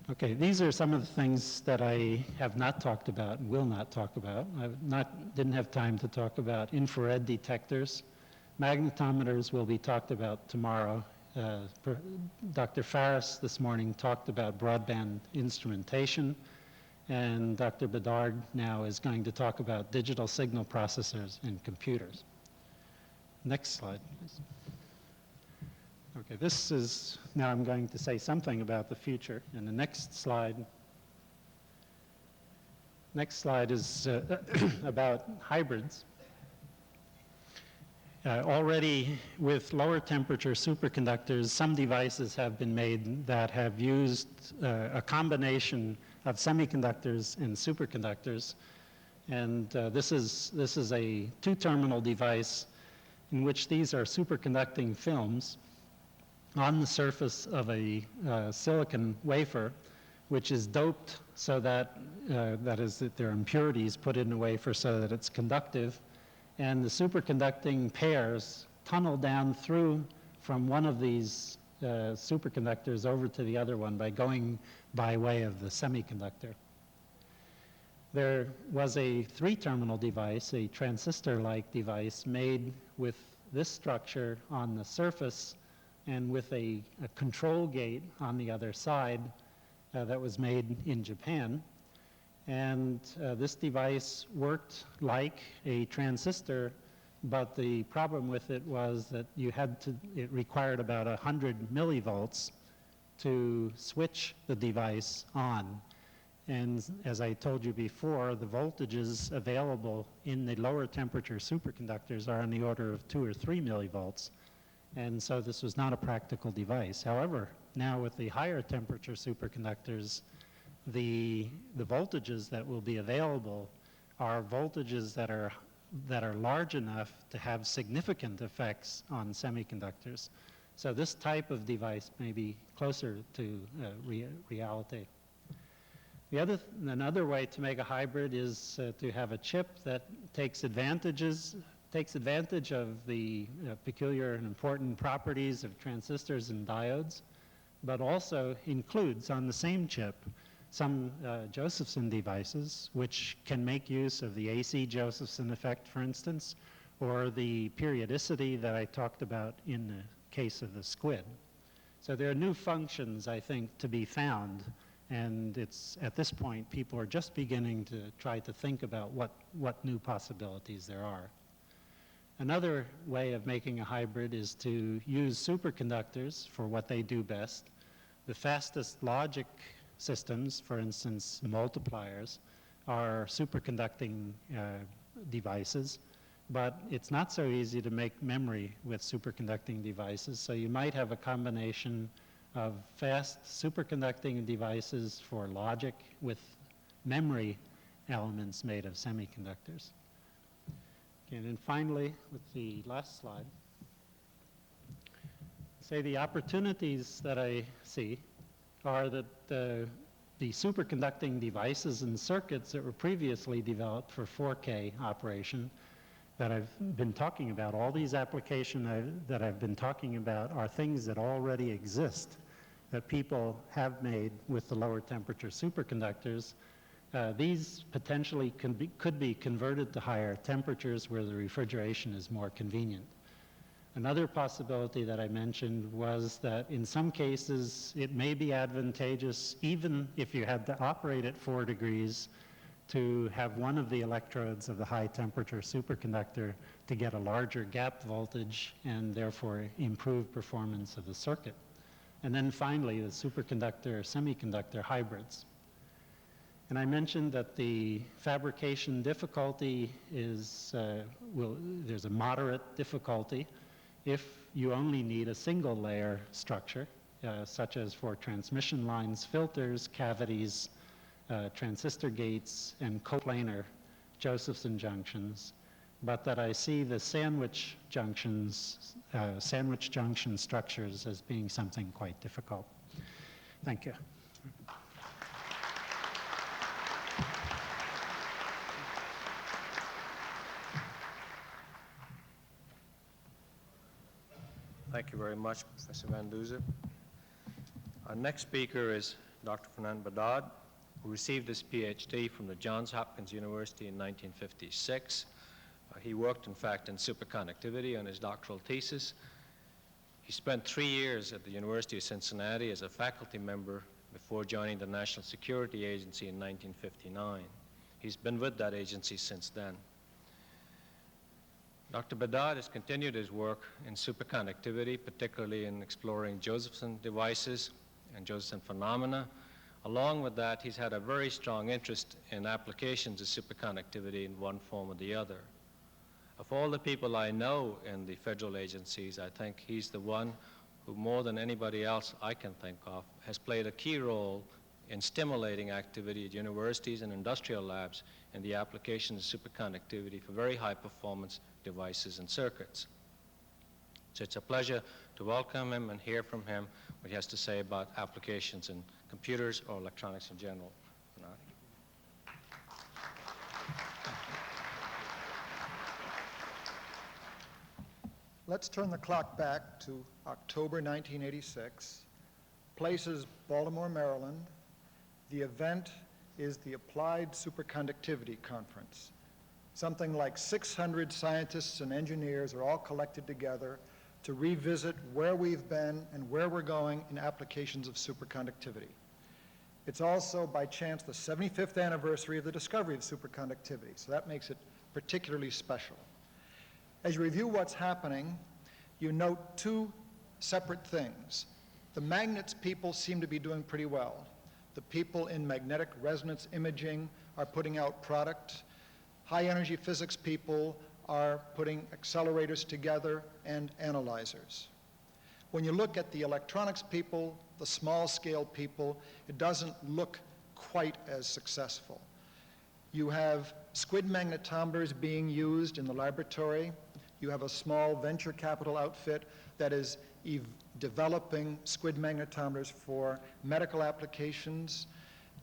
Okay, these are some of the things that I have not talked about and will not talk about. Didn't have time to talk about infrared detectors. Magnetometers will be talked about tomorrow. Dr. Farris this morning talked about broadband instrumentation, and Dr. Bedard now is going to talk about digital signal processors in computers. Next slide, please. Okay, this is, now I'm going to say something about the future. And the next slide is about hybrids. Already with lower temperature superconductors, some devices have been made that have used a combination of semiconductors and superconductors. And this is a two-terminal device in which these are superconducting films on the surface of a silicon wafer, which is doped so that, that there are impurities put in the wafer so that it's conductive. And the superconducting pairs tunnel down through from one of these superconductors over to the other one by going by way of the semiconductor. There was a three-terminal device, a transistor-like device made with this structure on the surface and with a control gate on the other side that was made in Japan. And this device worked like a transistor, but the problem with it was that it required about 100 millivolts to switch the device on. And as I told you before, the voltages available in the lower temperature superconductors are on the order of 2 or 3 millivolts. And so this was not a practical device. However, now with the higher temperature superconductors, the voltages that will be available are voltages that are large enough to have significant effects on semiconductors. So this type of device may be closer to reality. Another way to make a hybrid is to have a chip that takes advantage of the peculiar and important properties of transistors and diodes, but also includes on the same chip some Josephson devices which can make use of the AC Josephson effect, for instance, or the periodicity that I talked about in the case of the squid. So there are new functions, I think, to be found, and it's at this point people are just beginning to try to think about what new possibilities there are. Another way of making a hybrid is to use superconductors for what they do best. The fastest logic systems, for instance, multipliers, are superconducting devices, but it's not so easy to make memory with superconducting devices. So you might have a combination of fast superconducting devices for logic with memory elements made of semiconductors. And then finally, with the last slide, say the opportunities that I see are that the superconducting devices and circuits that were previously developed for 4K operation that I've been talking about, all these applications that I've been talking about are things that already exist that people have made with the lower temperature superconductors. These potentially could be converted to higher temperatures where the refrigeration is more convenient. Another possibility that I mentioned was that in some cases it may be advantageous, even if you had to operate at 4 degrees, to have one of the electrodes of the high temperature superconductor to get a larger gap voltage and therefore improve performance of the circuit. And then finally, the superconductor semiconductor hybrids. And I mentioned that the fabrication difficulty is, there's a moderate difficulty if you only need a single layer structure, such as for transmission lines, filters, cavities, transistor gates, and coplanar Josephson junctions, but that I see the sandwich junction structures as being something quite difficult. Thank you. Thank you very much, Professor Van Duzer. Our next speaker is Dr. Fernand Bedard, who received his PhD from the Johns Hopkins University in 1956. He worked, in fact, in superconductivity on his doctoral thesis. He spent 3 years at the University of Cincinnati as a faculty member before joining the National Security Agency in 1959. He's been with that agency since then. Dr. Bedard has continued his work in superconductivity, particularly in exploring Josephson devices and Josephson phenomena. Along with that, he's had a very strong interest in applications of superconductivity in one form or the other. Of all the people I know in the federal agencies, I think he's the one who, more than anybody else I can think of, has played a key role in stimulating activity at universities and industrial labs in the application of superconductivity for very high performance devices and circuits. So it's a pleasure to welcome him and hear from him what he has to say about applications in computers or electronics in general. Let's turn the clock back to October 1986. Place is Baltimore, Maryland. The event is the Applied Superconductivity Conference. Something like 600 scientists and engineers are all collected together to revisit where we've been and where we're going in applications of superconductivity. It's also, by chance, the 75th anniversary of the discovery of superconductivity, so that makes it particularly special. As you review what's happening, you note two separate things. The magnets people seem to be doing pretty well. The people in magnetic resonance imaging are putting out product. High energy physics people are putting accelerators together and analyzers. When you look at the electronics people, the small scale people, it doesn't look quite as successful. You have squid magnetometers being used in the laboratory. You have a small venture capital outfit that is developing squid magnetometers for medical applications.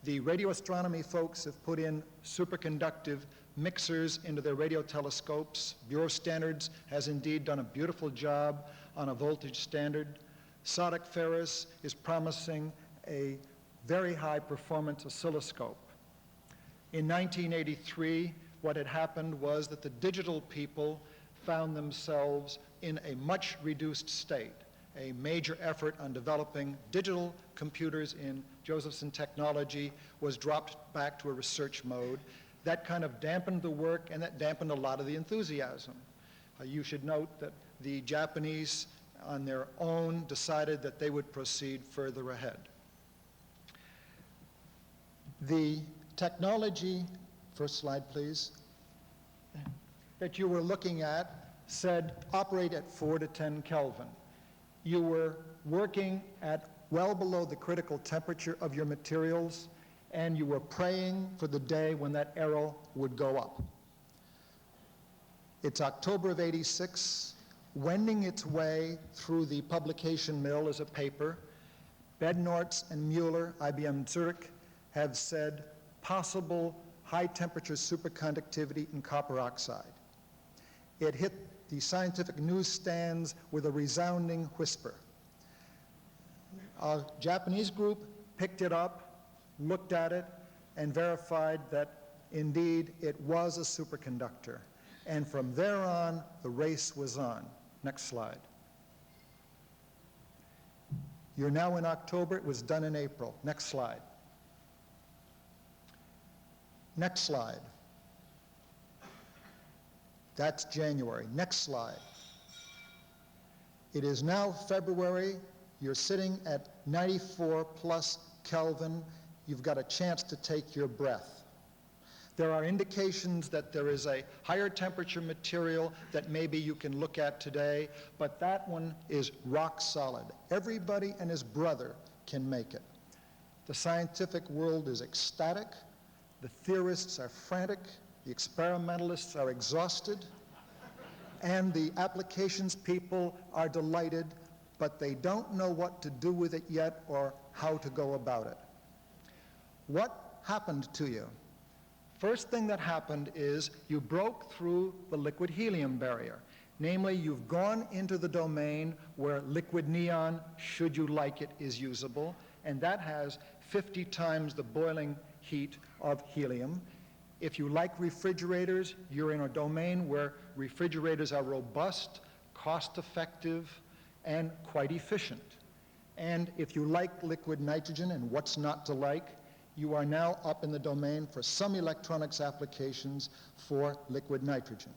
The radio astronomy folks have put in superconductive mixers into their radio telescopes. Bureau of Standards has indeed done a beautiful job on a voltage standard. Sodic Ferris is promising a very high performance oscilloscope. In 1983, what had happened was that the digital people found themselves in a much reduced state. A major effort on developing digital computers in Josephson technology was dropped back to a research mode. That kind of dampened the work, and that dampened a lot of the enthusiasm. You should note that the Japanese, on their own, decided that they would proceed further ahead. The technology, first slide please, that you were looking at said operate at 4 to 10 Kelvin. You were working at well below the critical temperature of your materials, and you were praying for the day when that arrow would go up. It's October of '86, wending its way through the publication mill as a paper. Bednortz and Mueller, IBM Zurich, have said possible high-temperature superconductivity in copper oxide. It hit the scientific newsstands with a resounding whisper. A Japanese group picked it up, looked at it, and verified that indeed it was a superconductor. And from there on, the race was on. Next slide. You're now in October. It was done in April. Next slide. Next slide. That's January. Next slide. It is now February. You're sitting at 94 plus Kelvin. You've got a chance to take your breath. There are indications that there is a higher temperature material that maybe you can look at today, but that one is rock solid. Everybody and his brother can make it. The scientific world is ecstatic. The theorists are frantic. The experimentalists are exhausted. And the applications people are delighted, but they don't know what to do with it yet or how to go about it. What happened to you? First thing that happened is you broke through the liquid helium barrier. Namely, you've gone into the domain where liquid neon, should you like it, is usable, and that has 50 times the boiling heat of helium. If you like refrigerators, you're in a domain where refrigerators are robust, cost-effective, and quite efficient. And if you like liquid nitrogen and what's not to like, you are now up in the domain for some electronics applications for liquid nitrogen.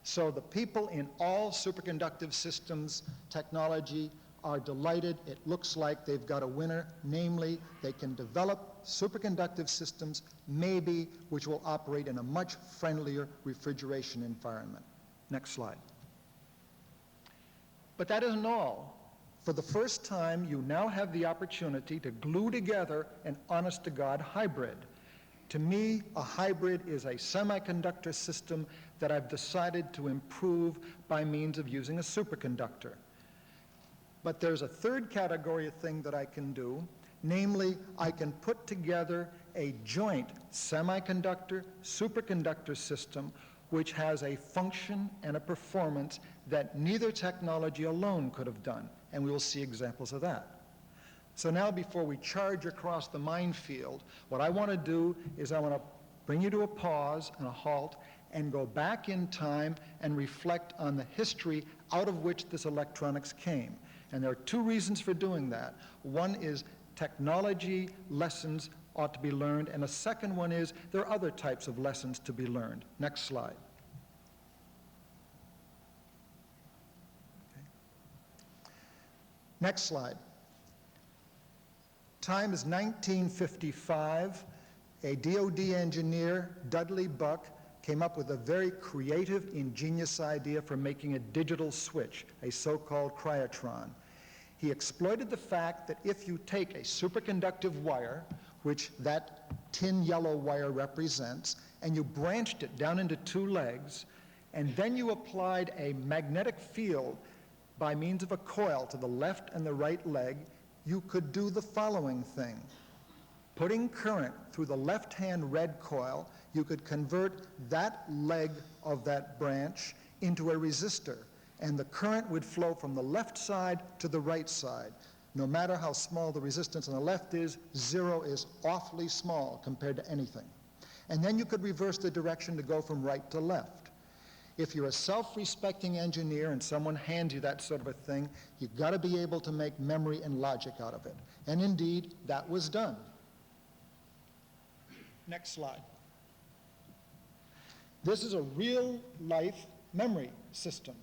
So the people in all superconductive systems technology are delighted. It looks like they've got a winner, namely they can develop superconductive systems, maybe, which will operate in a much friendlier refrigeration environment. Next slide. But that isn't all. For the first time, you now have the opportunity to glue together an honest-to-God hybrid. To me, a hybrid is a semiconductor system that I've decided to improve by means of using a superconductor. But there's a third category of thing that I can do, namely, I can put together a joint semiconductor superconductor system which has a function and a performance that neither technology alone could have done, and we will see examples of that. So now, before we charge across the minefield, what I want to do is I want to bring you to a pause and a halt and go back in time and reflect on the history out of which this electronics came. And there are two reasons for doing that. One is technology lessons ought to be learned, and a second one is there are other types of lessons to be learned. Next slide. Okay. Next slide. Time is 1955. A DOD engineer, Dudley Buck, came up with a very creative, ingenious idea for making a digital switch, a so-called Cryotron. He exploited the fact that if you take a superconductive wire, which that tin yellow wire represents, and you branched it down into two legs, and then you applied a magnetic field by means of a coil to the left and the right leg, you could do the following thing. Putting current through the left-hand red coil, you could convert that leg of that branch into a resistor, and the current would flow from the left side to the right side. No matter how small the resistance on the left is, zero is awfully small compared to anything. And then you could reverse the direction to go from right to left. If you're a self-respecting engineer and someone hands you that sort of a thing, you've got to be able to make memory and logic out of it. And indeed, that was done. Next slide. This is a real-life memory system.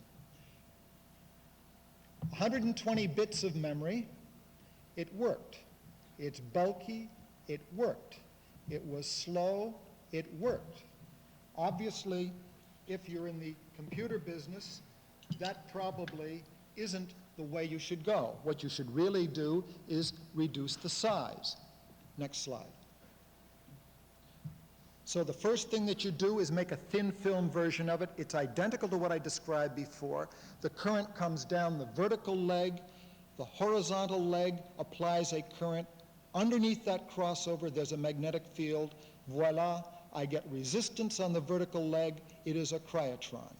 120 bits of memory. It worked. It's bulky. It worked. It was slow. It worked. Obviously, if you're in the computer business, that probably isn't the way you should go. What you should really do is reduce the size. Next slide. So the first thing that you do is make a thin film version of it. It's identical to what I described before. The current comes down the vertical leg. The horizontal leg applies a current. Underneath that crossover, there's a magnetic field. Voila, I get resistance on the vertical leg. It is a Cryotron.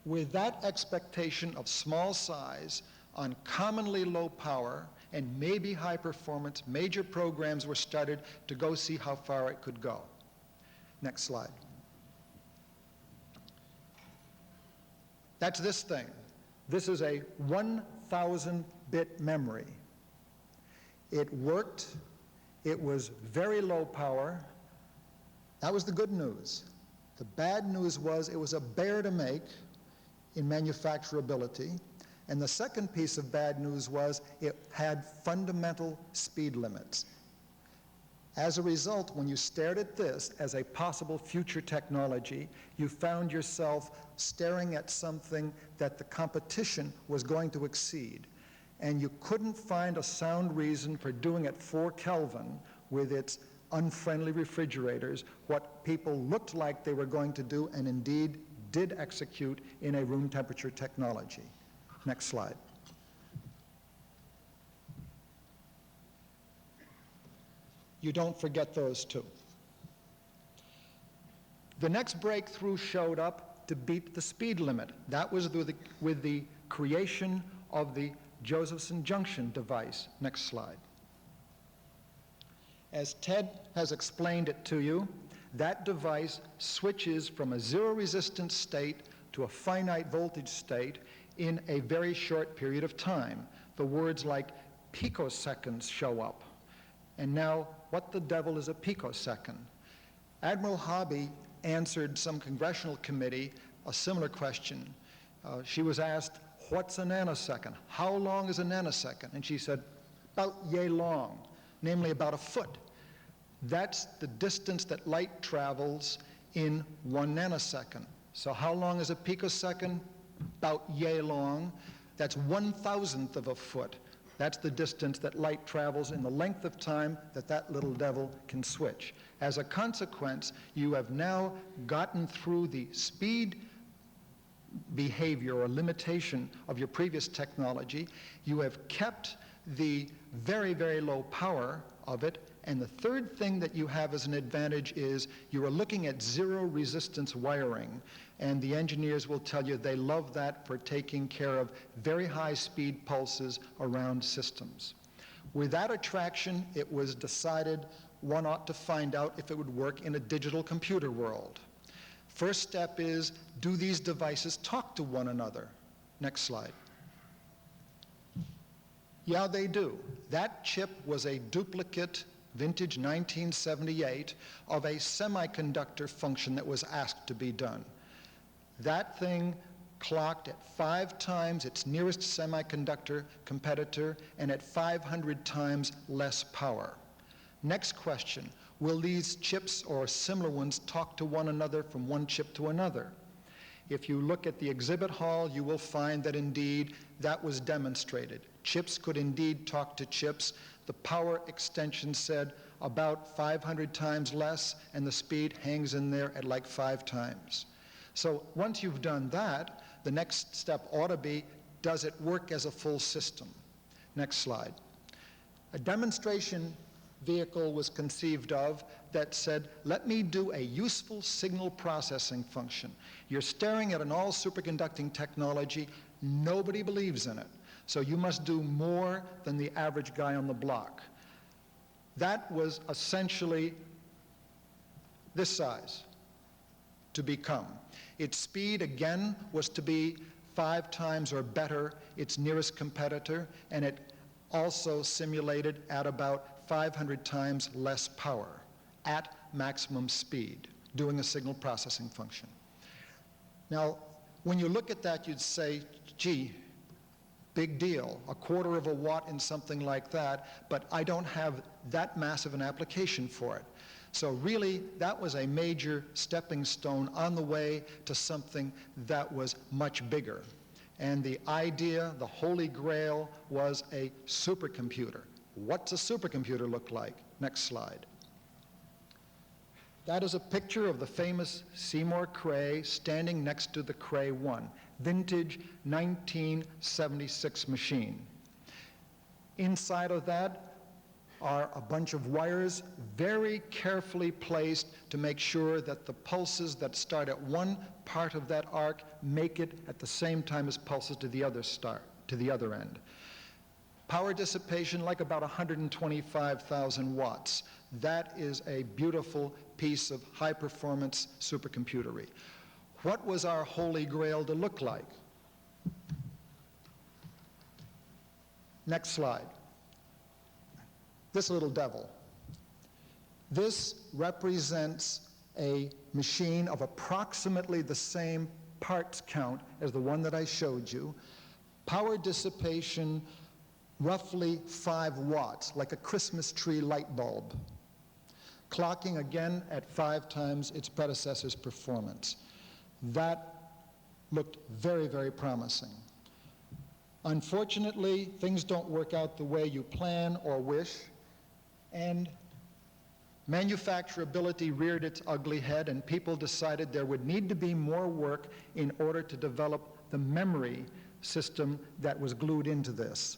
With that expectation of small size, on commonly low power, and maybe high performance, major programs were started to go see how far it could go. Next slide. That's this thing. This is a 1,000-bit memory. It worked. It was very low power. That was the good news. The bad news was it was a bear to make in manufacturability. And the second piece of bad news was it had fundamental speed limits. As a result, when you stared at this as a possible future technology, you found yourself staring at something that the competition was going to exceed. And you couldn't find a sound reason for doing it 4 Kelvin with its unfriendly refrigerators, what people looked like they were going to do and indeed did execute in a room temperature technology. Next slide. You don't forget those two. The next breakthrough showed up to beat the speed limit. That was with the creation of the Josephson Junction device. Next slide. As Ted has explained it to you, that device switches from a zero resistance state to a finite voltage state in a very short period of time. The words like picoseconds show up. And now, what the devil is a picosecond? Admiral Hobby answered some congressional committee a similar question. She was asked, what's a nanosecond? How long is a nanosecond? And she said, about yay long, namely about a foot. That's the distance that light travels in 1 nanosecond. So how long is a picosecond? About yay long. That's 1,000th of a foot. That's the distance that light travels in the length of time that that little devil can switch. As a consequence, you have now gotten through the speed behavior or limitation of your previous technology. You have kept the very, very low power of it. And the third thing that you have as an advantage is you are looking at zero resistance wiring. And the engineers will tell you they love that for taking care of very high speed pulses around systems. With that attraction, it was decided one ought to find out if it would work in a digital computer world. First step is, do these devices talk to one another? Next slide. Yeah, they do. That chip was a duplicate, vintage 1978, of a semiconductor function that was asked to be done. That thing clocked at 5 times its nearest semiconductor competitor and at 500 times less power. Next question, will these chips or similar ones talk to one another from one chip to another? If you look at the exhibit hall, you will find that indeed that was demonstrated. Chips could indeed talk to chips. The power extension said about 500 times less, and the speed hangs in there at like 5 times. So once you've done that, the next step ought to be, does it work as a full system? Next slide. A demonstration vehicle was conceived of that said, let me do a useful signal processing function. You're staring at an all superconducting technology. Nobody believes in it. So you must do more than the average guy on the block. That was essentially this size to become. Its speed, again, was to be 5 times or better its nearest competitor, and it also simulated at about 500 times less power at maximum speed, doing a signal processing function. Now, when you look at that, you'd say, gee, big deal, 1/4 of a watt in something like that, but I don't have that massive an application for it. So really, that was a major stepping stone on the way to something that was much bigger. And the idea, the holy grail, was a supercomputer. What's a supercomputer look like? Next slide. That is a picture of the famous Seymour Cray standing next to the Cray 1, vintage 1976 machine. Inside of that are a bunch of wires very carefully placed to make sure that the pulses that start at one part of that arc make it at the same time as pulses to the other end. Power dissipation like about 125,000 watts. That is a beautiful piece of high-performance supercomputery. What was our holy grail to look like? Next slide. This little devil. This represents a machine of approximately the same parts count as the one that I showed you. Power dissipation, roughly 5 watts, like a Christmas tree light bulb. Clocking again at 5 times its predecessor's performance. That looked very, very promising. Unfortunately, things don't work out the way you plan or wish, and manufacturability reared its ugly head, and people decided there would need to be more work in order to develop the memory system that was glued into this.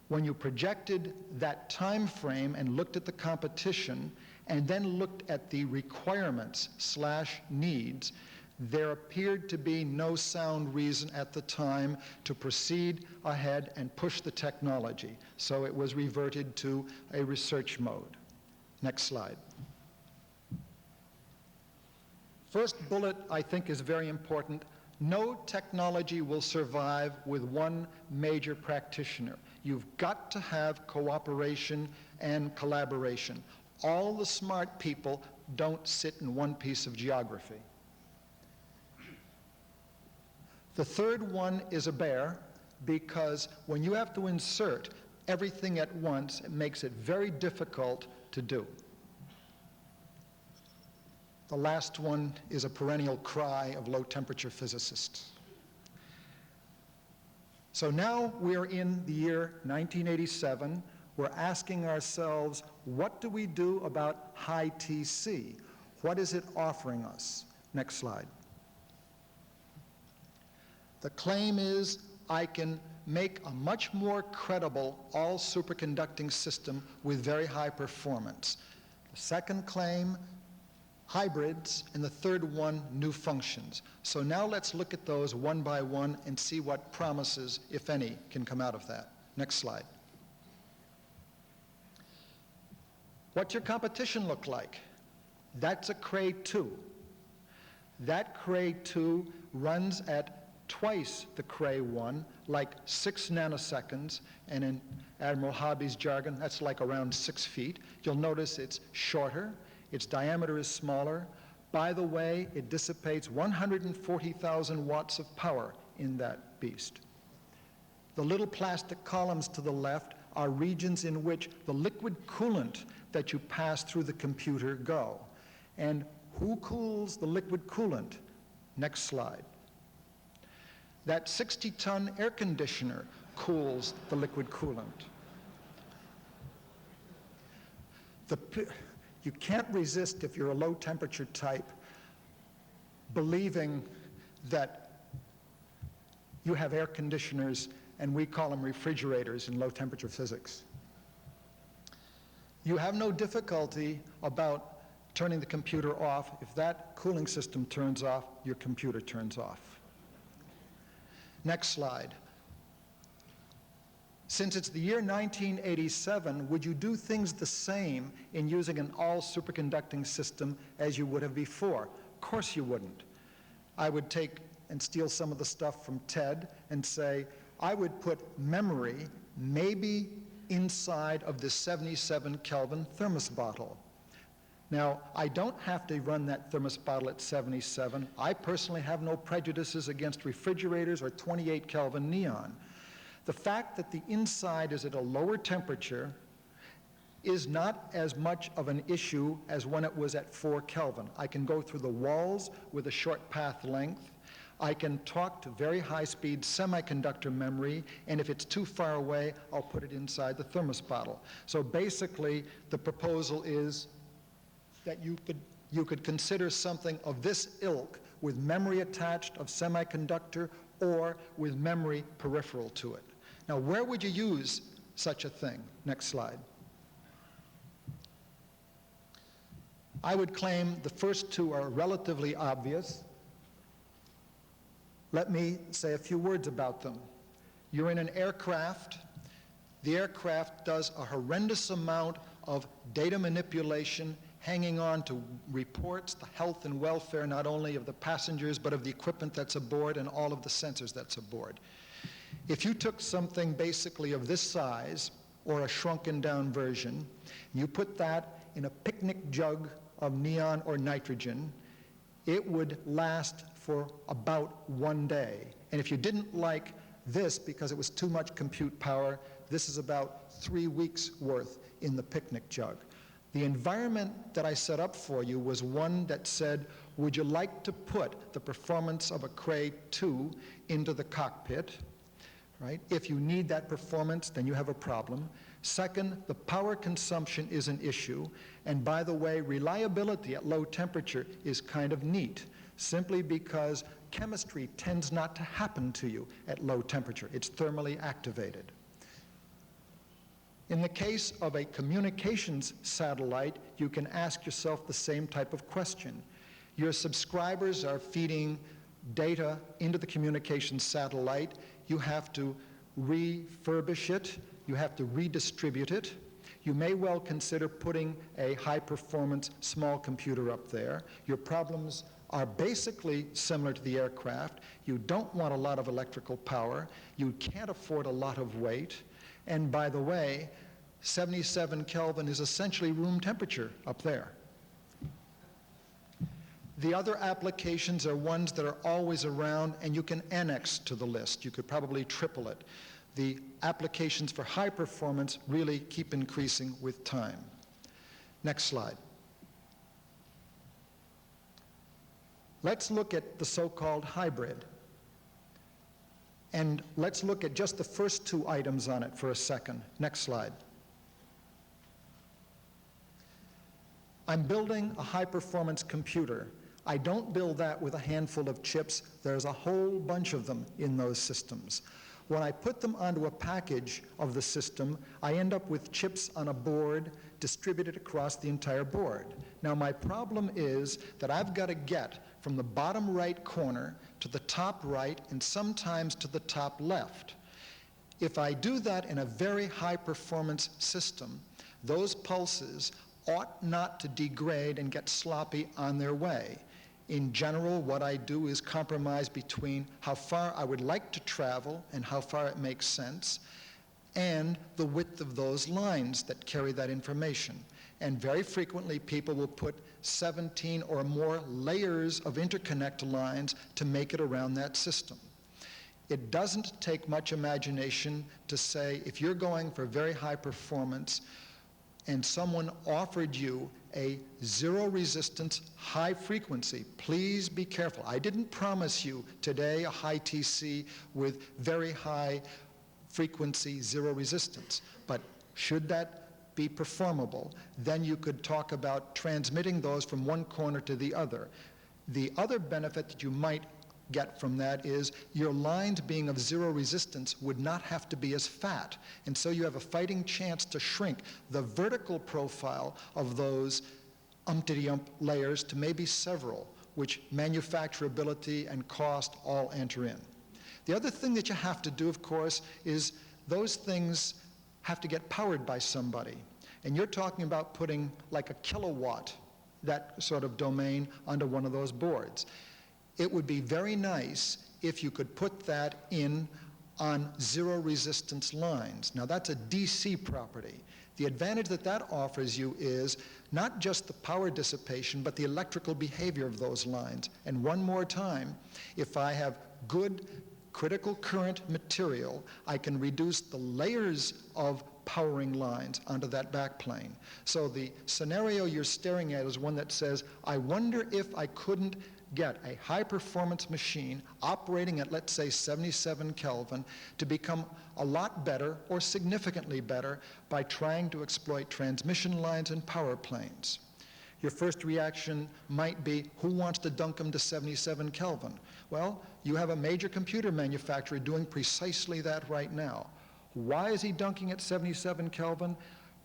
When you projected that time frame and looked at the competition, and then looked at the requirements/needs, there appeared to be no sound reason at the time to proceed ahead and push the technology. So it was reverted to a research mode. Next slide. First bullet, I think, is very important. No technology will survive with one major practitioner. You've got to have cooperation and collaboration. All the smart people don't sit in one piece of geography. The third one is a bear, because when you have to insert everything at once, it makes it very difficult to do. The last one is a perennial cry of low-temperature physicists. So now we're in the year 1987. We're asking ourselves, what do we do about high TC? What is it offering us? Next slide. The claim is I can make a much more credible all-superconducting system with very high performance. The second claim, hybrids, and the third one, new functions. So now let's look at those one by one and see what promises, if any, can come out of that. Next slide. What's your competition look like? That's a Cray 2. That Cray 2 runs at twice the Cray 1, like 6 nanoseconds, and in Admiral Hobby's jargon, that's like around 6 feet. You'll notice it's shorter. Its diameter is smaller. By the way, it dissipates 140,000 watts of power in that beast. The little plastic columns to the left are regions in which the liquid coolant that you pass through the computer go. And who cools the liquid coolant? Next slide. That 60-ton air conditioner cools the liquid coolant. You can't resist, if you're a low temperature type, believing that you have air conditioners, and we call them refrigerators in low temperature physics. You have no difficulty about turning the computer off. If that cooling system turns off, your computer turns off. Next slide. Since it's the year 1987, would you do things the same in using an all-superconducting system as you would have before? Of course you wouldn't. I would take and steal some of the stuff from Ted and say, I would put memory maybe inside of this 77 Kelvin thermos bottle. Now, I don't have to run that thermos bottle at 77. I personally have no prejudices against refrigerators or 28 Kelvin neon. The fact that the inside is at a lower temperature is not as much of an issue as when it was at 4 Kelvin. I can go through the walls with a short path length. I can talk to very high-speed semiconductor memory, and if it's too far away, I'll put it inside the thermos bottle. So basically, the proposal is that you could consider something of this ilk with memory attached of semiconductor or with memory peripheral to it. Now, where would you use such a thing? Next slide. I would claim the first two are relatively obvious. Let me say a few words about them. You're in an aircraft. The aircraft does a horrendous amount of data manipulation, hanging on to reports, the health and welfare not only of the passengers, but of the equipment that's aboard and all of the sensors that's aboard. If you took something basically of this size, or a shrunken down version, you put that in a picnic jug of neon or nitrogen, it would last for about 1 day. And if you didn't like this because it was too much compute power, this is about 3 weeks worth in the picnic jug. The environment that I set up for you was one that said, would you like to put the performance of a Cray 2 into the cockpit? Right? If you need that performance, then you have a problem. Second, the power consumption is an issue. And by the way, reliability at low temperature is kind of neat, simply because chemistry tends not to happen to you at low temperature. It's thermally activated. In the case of a communications satellite, you can ask yourself the same type of question. Your subscribers are feeding data into the communications satellite. You have to refurbish it. You have to redistribute it. you may well consider putting a high-performance small computer up there. Your problems are basically similar to the aircraft. You don't want a lot of electrical power. You can't afford a lot of weight. And by the way, 77 Kelvin is essentially room temperature up there. The other applications are ones that are always around, and you can annex to the list. You could probably triple it. The applications for high performance really keep increasing with time. Next slide. Let's look at the so-called hybrid. And let's look at just the first two items on it for a second. Next slide. I'm building a high-performance computer. I don't build that with a handful of chips. There's a whole bunch of them in those systems. When I put them onto a package of the system, I end up with chips on a board distributed across the entire board. Now, my problem is that I've got to get from the bottom right corner to the top right and sometimes to the top left. If I do that in a very high-performance system, those pulses ought not to degrade and get sloppy on their way. In general, what I do is compromise between how far I would like to travel and how far it makes sense, and the width of those lines that carry that information. And very frequently, people will put 17 or more layers of interconnect lines to make it around that system. It doesn't take much imagination to say, if you're going for very high performance, and someone offered you a zero resistance, high frequency, please be careful. I didn't promise you today a high TC with very high frequency, zero resistance. But should that be performable, then you could talk about transmitting those from one corner to the other. The other benefit that you might get from that is your lines being of zero resistance would not have to be as fat. And so you have a fighting chance to shrink the vertical profile of those umpty-ump layers to maybe several, which manufacturability and cost all enter in. The other thing that you have to do, of course, is those things have to get powered by somebody. And you're talking about putting like a kilowatt, that sort of domain, onto one of those boards. It would be very nice if you could put that in on zero resistance lines. Now that's a DC property. The advantage that that offers you is not just the power dissipation, but the electrical behavior of those lines. And one more time, if I have good critical current material, I can reduce the layers of powering lines onto that backplane. So the scenario you're staring at is one that says, I wonder if I couldn't get a high-performance machine operating at, let's say, 77 Kelvin to become a lot better or significantly better by trying to exploit transmission lines and power planes. Your first reaction might be, who wants to dunk them to 77 Kelvin? Well, you have a major computer manufacturer doing precisely that right now. Why is he dunking at 77 Kelvin?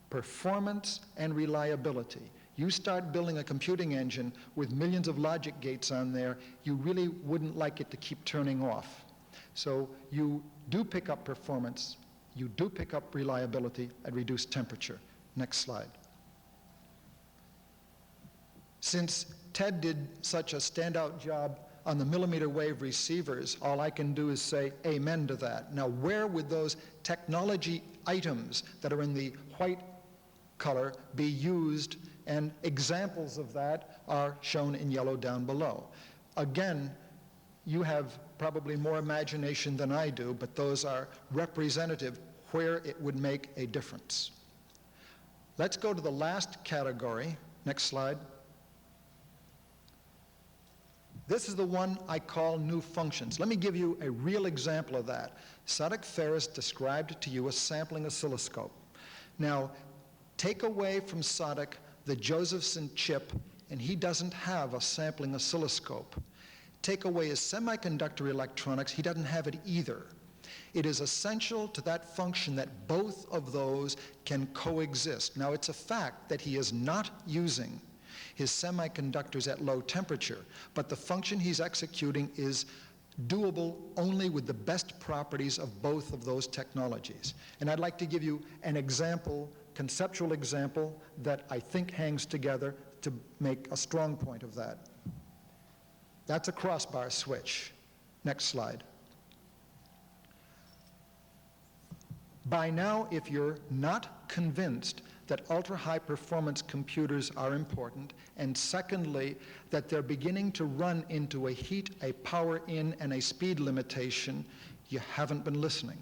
Performance and reliability. You start building a computing engine with millions of logic gates on there, you really wouldn't like it to keep turning off. So you do pick up performance, you do pick up reliability at reduced temperature. Next slide. Since Ted did such a standout job on the millimeter wave receivers, all I can do is say amen to that. Now, where would those technology items that are in the white color be used? And examples of that are shown in yellow down below. Again, you have probably more imagination than I do, but those are representative where it would make a difference. Let's go to the last category. Next slide. This is the one I call new functions. Let me give you a real example of that. Sadek Ferris described to you a sampling oscilloscope. Now, take away from Sadek the Josephson chip, and he doesn't have a sampling oscilloscope. Take away his semiconductor electronics, he doesn't have it either. It is essential to that function that both of those can coexist. Now, it's a fact that he is not using his semiconductors at low temperature, but the function he's executing is doable only with the best properties of both of those technologies. And I'd like to give you an example conceptual example that I think hangs together to make a strong point of that. That's a crossbar switch. Next slide. By now, if you're not convinced that ultra-high performance computers are important, and secondly, that they're beginning to run into a heat, a power in, and a speed limitation, you haven't been listening.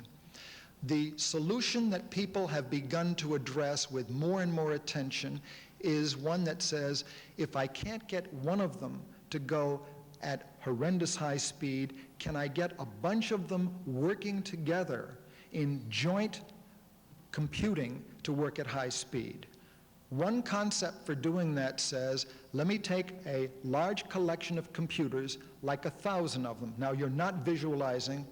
The solution that people have begun to address with more and more attention is one that says, if I can't get one of them to go at horrendous high speed, can I get a bunch of them working together in joint computing to work at high speed? One concept for doing that says, let me take a large collection of computers, like 1,000 of them. Now, you're not visualizing,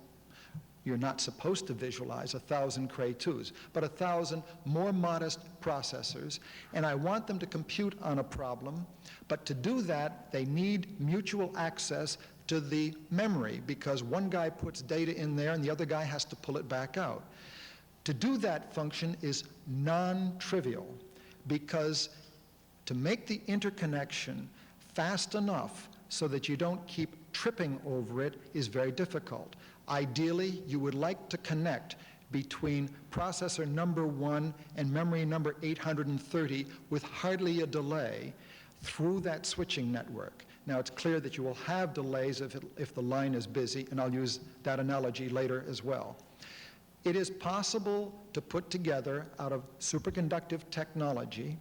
you're not supposed to visualize 1,000 Cray 2s, but 1,000 more modest processors, and I want them to compute on a problem, but to do that, they need mutual access to the memory, because one guy puts data in there and the other guy has to pull it back out. To do that function is non-trivial, because to make the interconnection fast enough so that you don't keep tripping over it is very difficult. Ideally, you would like to connect between processor number 1 and memory number 830 with hardly a delay through that switching network. Now, it's clear that you will have delays if the line is busy, and I'll use that analogy later as well. It is possible to put together, out of superconductive technology,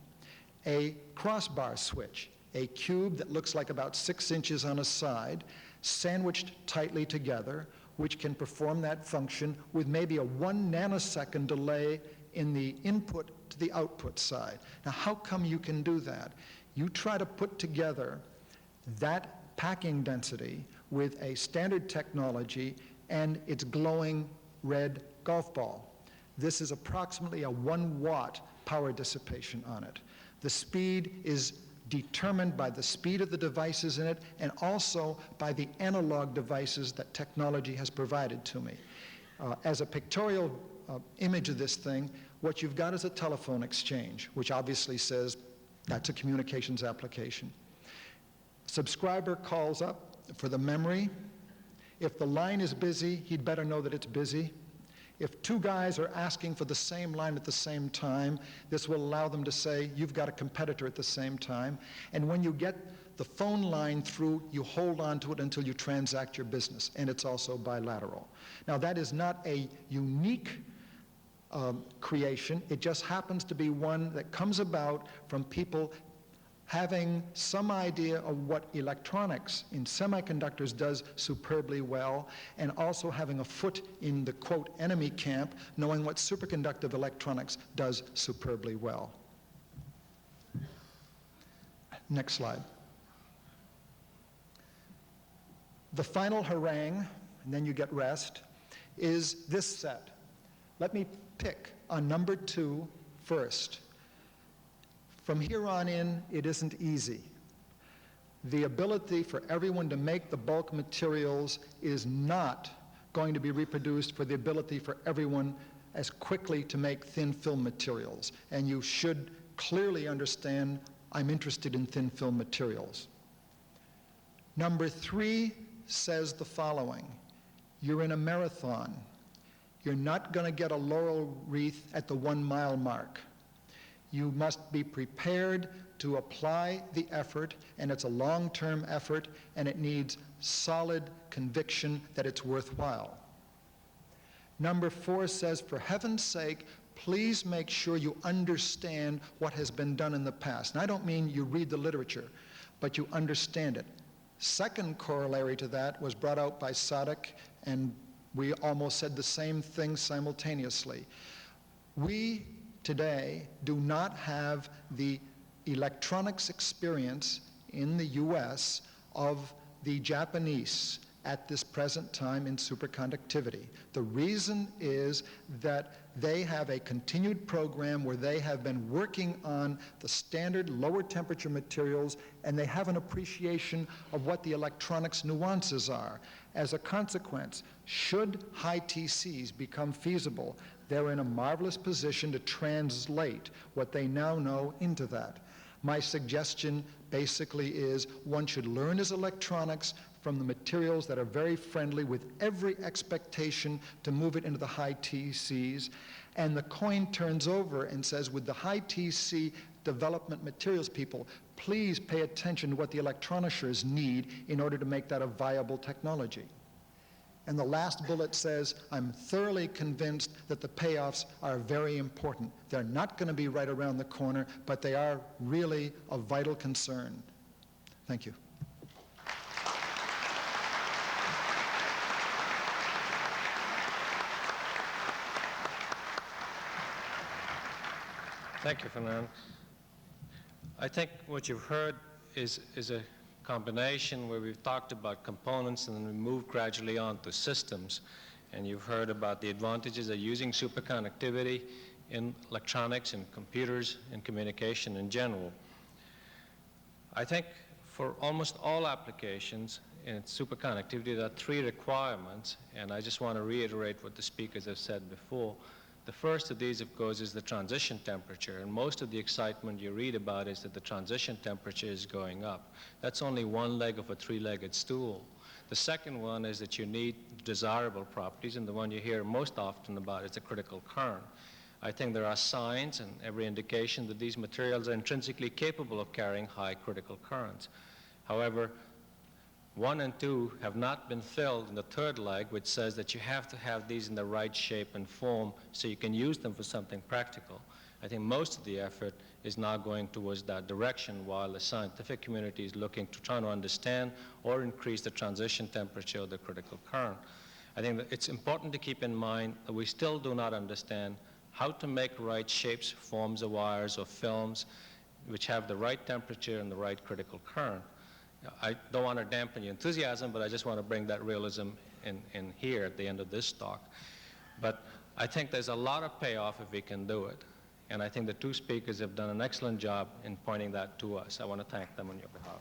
a crossbar switch, a cube that looks like about 6 inches on a side, sandwiched tightly together, which can perform that function with maybe a 1 nanosecond delay in the input to the output side. Now, how come you can do that? You try to put together that packing density with a standard technology and its glowing red golf ball. This is approximately a 1 watt power dissipation on it. The speed is determined by the speed of the devices in it and also by the analog devices that technology has provided to me. As a pictorial image of this thing, what you've got is a telephone exchange, which obviously says that's a communications application. Subscriber calls up for the memory. If the line is busy, he'd better know that it's busy. If 2 guys are asking for the same line at the same time, this will allow them to say, you've got a competitor at the same time. And when you get the phone line through, you hold on to it until you transact your business, and it's also bilateral. Now, that is not a unique creation. It just happens to be one that comes about from people having some idea of what electronics in semiconductors does superbly well, and also having a foot in the, quote, enemy camp, knowing what superconductive electronics does superbly well. Next slide. The final harangue, and then you get rest, is this set. Let me pick on number 2 first. From here on in, it isn't easy. The ability for everyone to make the bulk materials is not going to be reproduced for the ability for everyone as quickly to make thin film materials. And you should clearly understand I'm interested in thin film materials. Number 3 says the following: you're in a marathon. You're not going to get a laurel wreath at the 1 mile mark. You must be prepared to apply the effort, and it's a long-term effort, and it needs solid conviction that it's worthwhile. Number 4 says, for heaven's sake, please make sure you understand what has been done in the past. And I don't mean you read the literature, but you understand it. Second corollary to that was brought out by Sadek, and we almost said the same thing simultaneously. We today do not have the electronics experience in the US of the Japanese at this present time in superconductivity. The reason is that they have a continued program where they have been working on the standard lower temperature materials, and they have an appreciation of what the electronics nuances are. As a consequence, should high TCs become feasible, they're in a marvelous position to translate what they now know into that. My suggestion basically is one should learn his electronics from the materials that are very friendly with every expectation to move it into the high TCs. And the coin turns over and says, with the high TC development materials people, please pay attention to what the electronishers need in order to make that a viable technology. And the last bullet says, I'm thoroughly convinced that the payoffs are very important. They're not going to be right around the corner, but they are really of vital concern. Thank you. Thank you, Fernand. I think what you've heard is a combination where we've talked about components and then we moved gradually on to systems. And you've heard about the advantages of using superconductivity in electronics and computers and communication in general. I think for almost all applications in superconductivity, there are three requirements, and I just want to reiterate what the speakers have said before. The first of these, of course, is the transition temperature, and most of the excitement you read about is that the transition temperature is going up. That's only one leg of a three-legged stool. The second one is that you need desirable properties, and the one you hear most often about is the critical current. I think there are signs and every indication that these materials are intrinsically capable of carrying high critical currents. However, 1 and 2 have not been filled in the third leg, which says that you have to have these in the right shape and form so you can use them for something practical. I think most of the effort is now going towards that direction, while the scientific community is looking to try to understand or increase the transition temperature of the critical current. I think that it's important to keep in mind that we still do not understand how to make right shapes, forms of wires or films which have the right temperature and the right critical current. I don't want to dampen your enthusiasm, but I just want to bring that realism in here at the end of this talk. But I think there's a lot of payoff if we can do it. And I think the two speakers have done an excellent job in pointing that to us. I want to thank them on your behalf.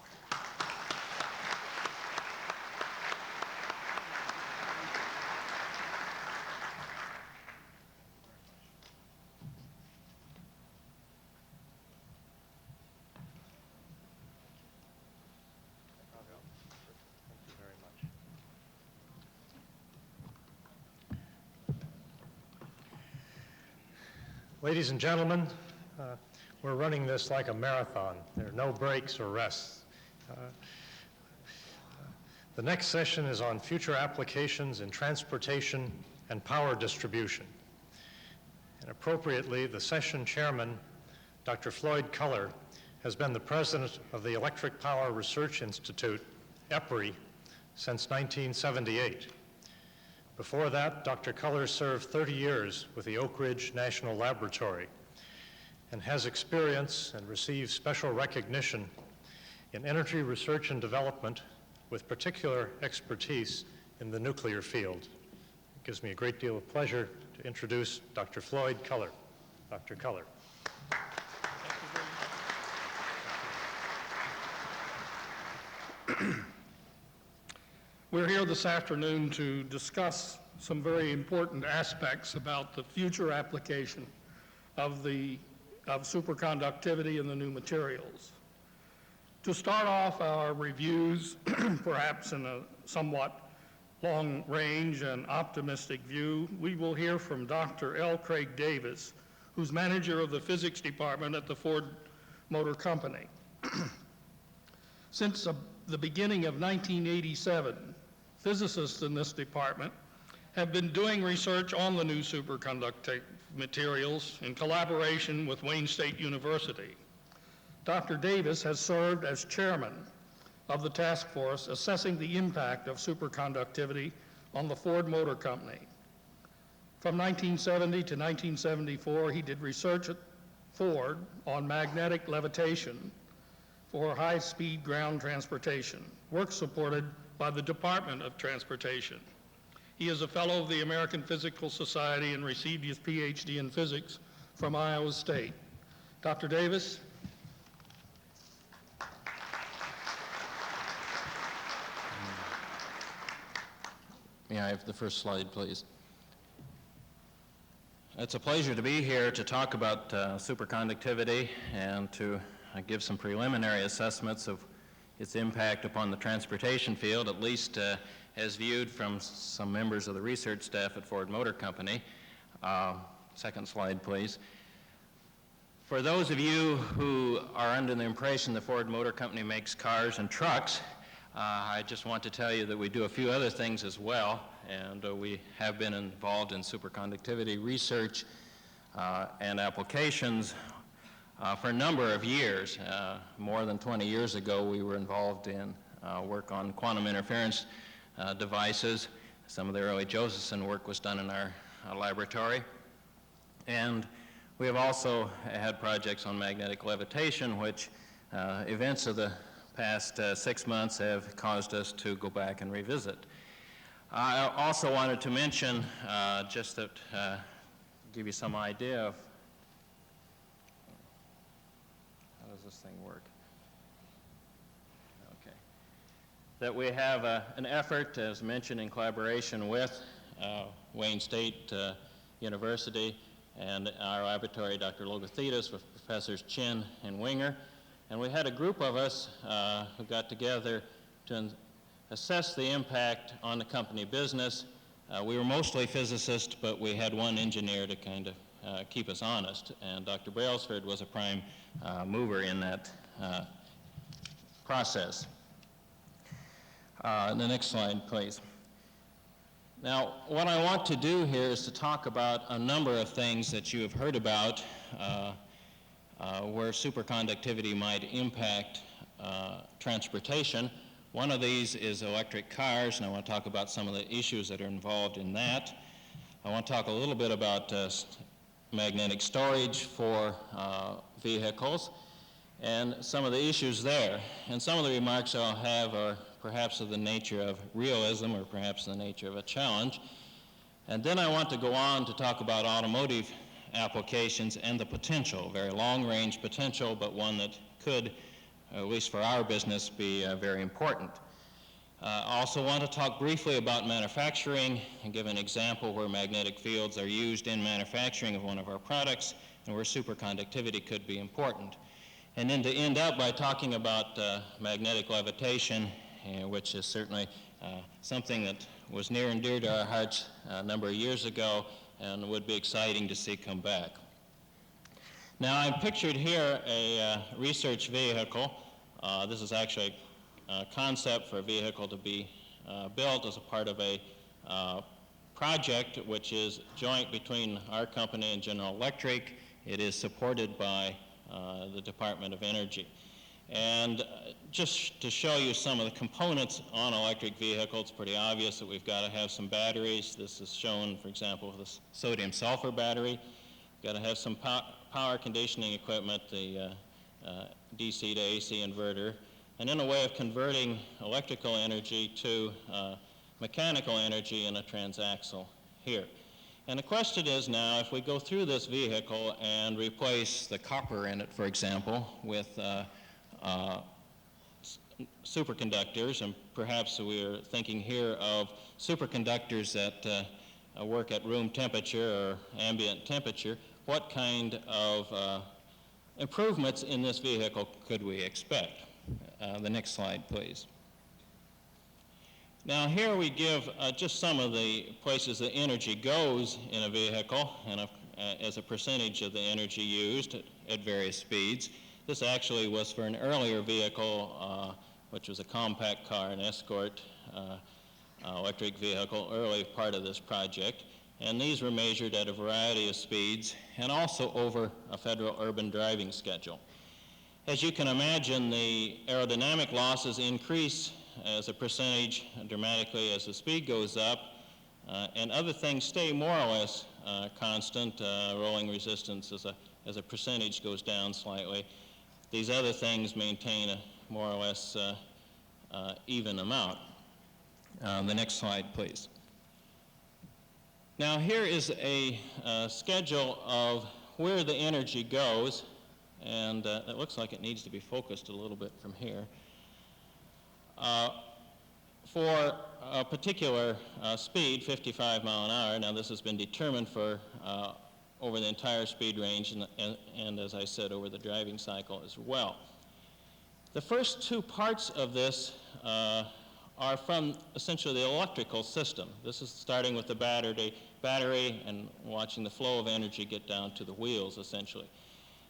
Ladies and gentlemen, we're running this like a marathon. There are no breaks or rests. The next session is on future applications in transportation and power distribution. And appropriately, the session chairman, Dr. Floyd Culler, has been the president of the Electric Power Research Institute, EPRI, since 1978. Before that, Dr. Culler served 30 years with the Oak Ridge National Laboratory and has experience and received special recognition in energy research and development with particular expertise in the nuclear field. It gives me a great deal of pleasure to introduce Dr. Floyd Culler. Dr. Culler. We're here this afternoon to discuss some very important aspects about the future application of superconductivity and the new materials. To start off our reviews, perhaps in a somewhat long range and optimistic view, we will hear from Dr. L. Craig Davis, who's manager of the physics department at the Ford Motor Company. Since the beginning of 1987, physicists in this department have been doing research on the new superconducting materials in collaboration with Wayne State University. Dr. Davis has served as chairman of the task force assessing the impact of superconductivity on the Ford Motor Company. From 1970 to 1974, he did research at Ford on magnetic levitation for high-speed ground transportation, work supported by the Department of Transportation. He is a fellow of the American Physical Society and received his PhD in physics from Iowa State. Dr. Davis? May I have the first slide, please? It's a pleasure to be here to talk about superconductivity and to give some preliminary assessments of its impact upon the transportation field, at least as viewed from some members of the research staff at Ford Motor Company. Second slide, please. For those of you who are under the impression the Ford Motor Company makes cars and trucks, I just want to tell you that we do a few other things as well, and we have been involved in superconductivity research and applications for a number of years. More than 20 years ago, we were involved in work on quantum interference devices. Some of the early Josephson work was done in our laboratory. And we have also had projects on magnetic levitation, which events of the past 6 months have caused us to go back and revisit. I also wanted to mention, just to give you some idea of, how does this thing work? Okay. That we have an effort, as mentioned, in collaboration with Wayne State University and our laboratory, Dr. Logothetis, with Professors Chin and Winger. And we had a group of us who got together to assess the impact on the company business. We were mostly physicists, but we had one engineer to kind of keep us honest. And Dr. Brailsford was a prime mover in that process. The next slide, please. Now, what I want to do here is to talk about a number of things that you have heard about where superconductivity might impact transportation. One of these is electric cars, and I want to talk about some of the issues that are involved in that. I want to talk a little bit about magnetic storage for vehicles and some of the issues there. And some of the remarks I'll have are perhaps of the nature of realism or perhaps the nature of a challenge. And then I want to go on to talk about automotive applications and the potential, very long-range potential, but one that could, at least for our business, be very important. I also want to talk briefly about manufacturing and give an example where magnetic fields are used in manufacturing of one of our products and where superconductivity could be important. And then to end up by talking about magnetic levitation, which is certainly something that was near and dear to our hearts a number of years ago and would be exciting to see come back. Now, I've pictured here a research vehicle. This is actually a concept for a vehicle to be built as a part of a project which is joint between our company and General Electric. It is supported by the Department of Energy. And just to show you some of the components on electric vehicles, it's pretty obvious that we've got to have some batteries. This is shown, for example, with the sodium sulfur battery. We've got to have some power conditioning equipment, the DC to AC inverter, and then a way of converting electrical energy to mechanical energy in a transaxle here. And the question is now, if we go through this vehicle and replace the copper in it, for example, with superconductors, and perhaps we're thinking here of superconductors that work at room temperature or ambient temperature, what kind of improvements in this vehicle could we expect? The next slide, please. Now here we give just some of the places the energy goes in a vehicle and as a percentage of the energy used at various speeds. This actually was for an earlier vehicle, which was a compact car, an Escort electric vehicle, early part of this project. And these were measured at a variety of speeds and also over a federal urban driving schedule. As you can imagine, the aerodynamic losses increase as a percentage dramatically as the speed goes up, and other things stay more or less constant. Rolling resistance as a percentage goes down slightly. These other things maintain a more or less even amount. The next slide, please. Now here is a schedule of where the energy goes, and it looks like it needs to be focused a little bit from here. For a particular speed, 55 mile an hour, now this has been determined for over the entire speed range and, as I said, over the driving cycle as well. The first two parts of this are from essentially the electrical system. This is starting with the battery and watching the flow of energy get down to the wheels, essentially.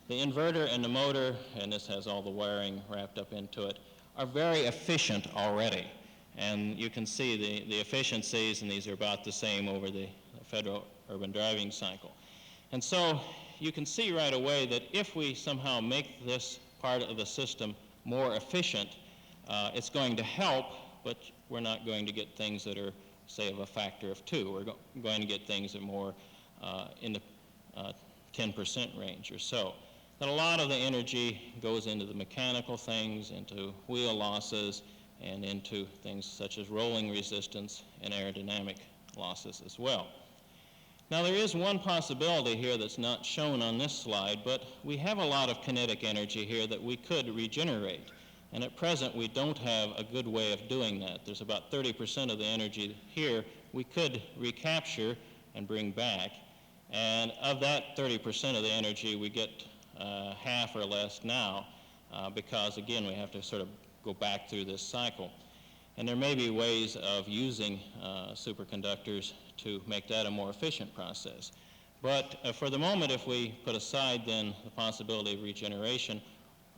The inverter and the motor, and this has all the wiring wrapped up into it, are very efficient already. And you can see the efficiencies, and these are about the same over the federal urban driving cycle. And so you can see right away that if we somehow make this part of the system more efficient, it's going to help, but we're not going to get things that are, say, of a factor of 2. We're going to get things that are more in the 10% range or so. That a lot of the energy goes into the mechanical things, into wheel losses, and into things such as rolling resistance and aerodynamic losses as well. Now, there is one possibility here that's not shown on this slide, but we have a lot of kinetic energy here that we could regenerate. And at present, we don't have a good way of doing that. There's about 30% of the energy here we could recapture and bring back. And of that 30% of the energy, we get half or less now because, again, we have to sort of go back through this cycle. And there may be ways of using superconductors to make that a more efficient process. But for the moment, if we put aside then the possibility of regeneration,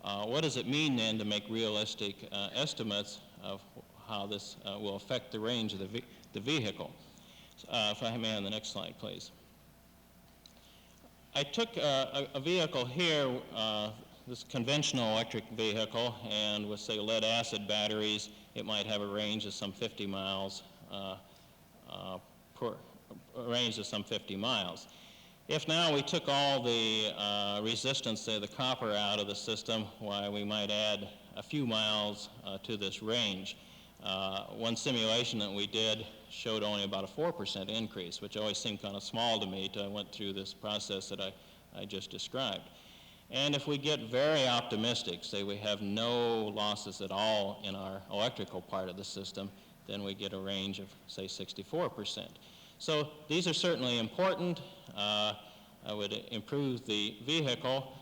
what does it mean then to make realistic estimates of how this will affect the range of the vehicle? If I may on the next slide, please. I took a vehicle here, this conventional electric vehicle, and with, say, lead-acid batteries, it might have a range of some 50 miles If now we took all the resistance, say the copper, out of the system, why, we might add a few miles to this range. One simulation that we did showed only about a 4% increase, which always seemed kind of small to me till I went through this process that I just described. And if we get very optimistic, say we have no losses at all in our electrical part of the system, then we get a range of, say, 64%. So these are certainly important. I would improve the vehicle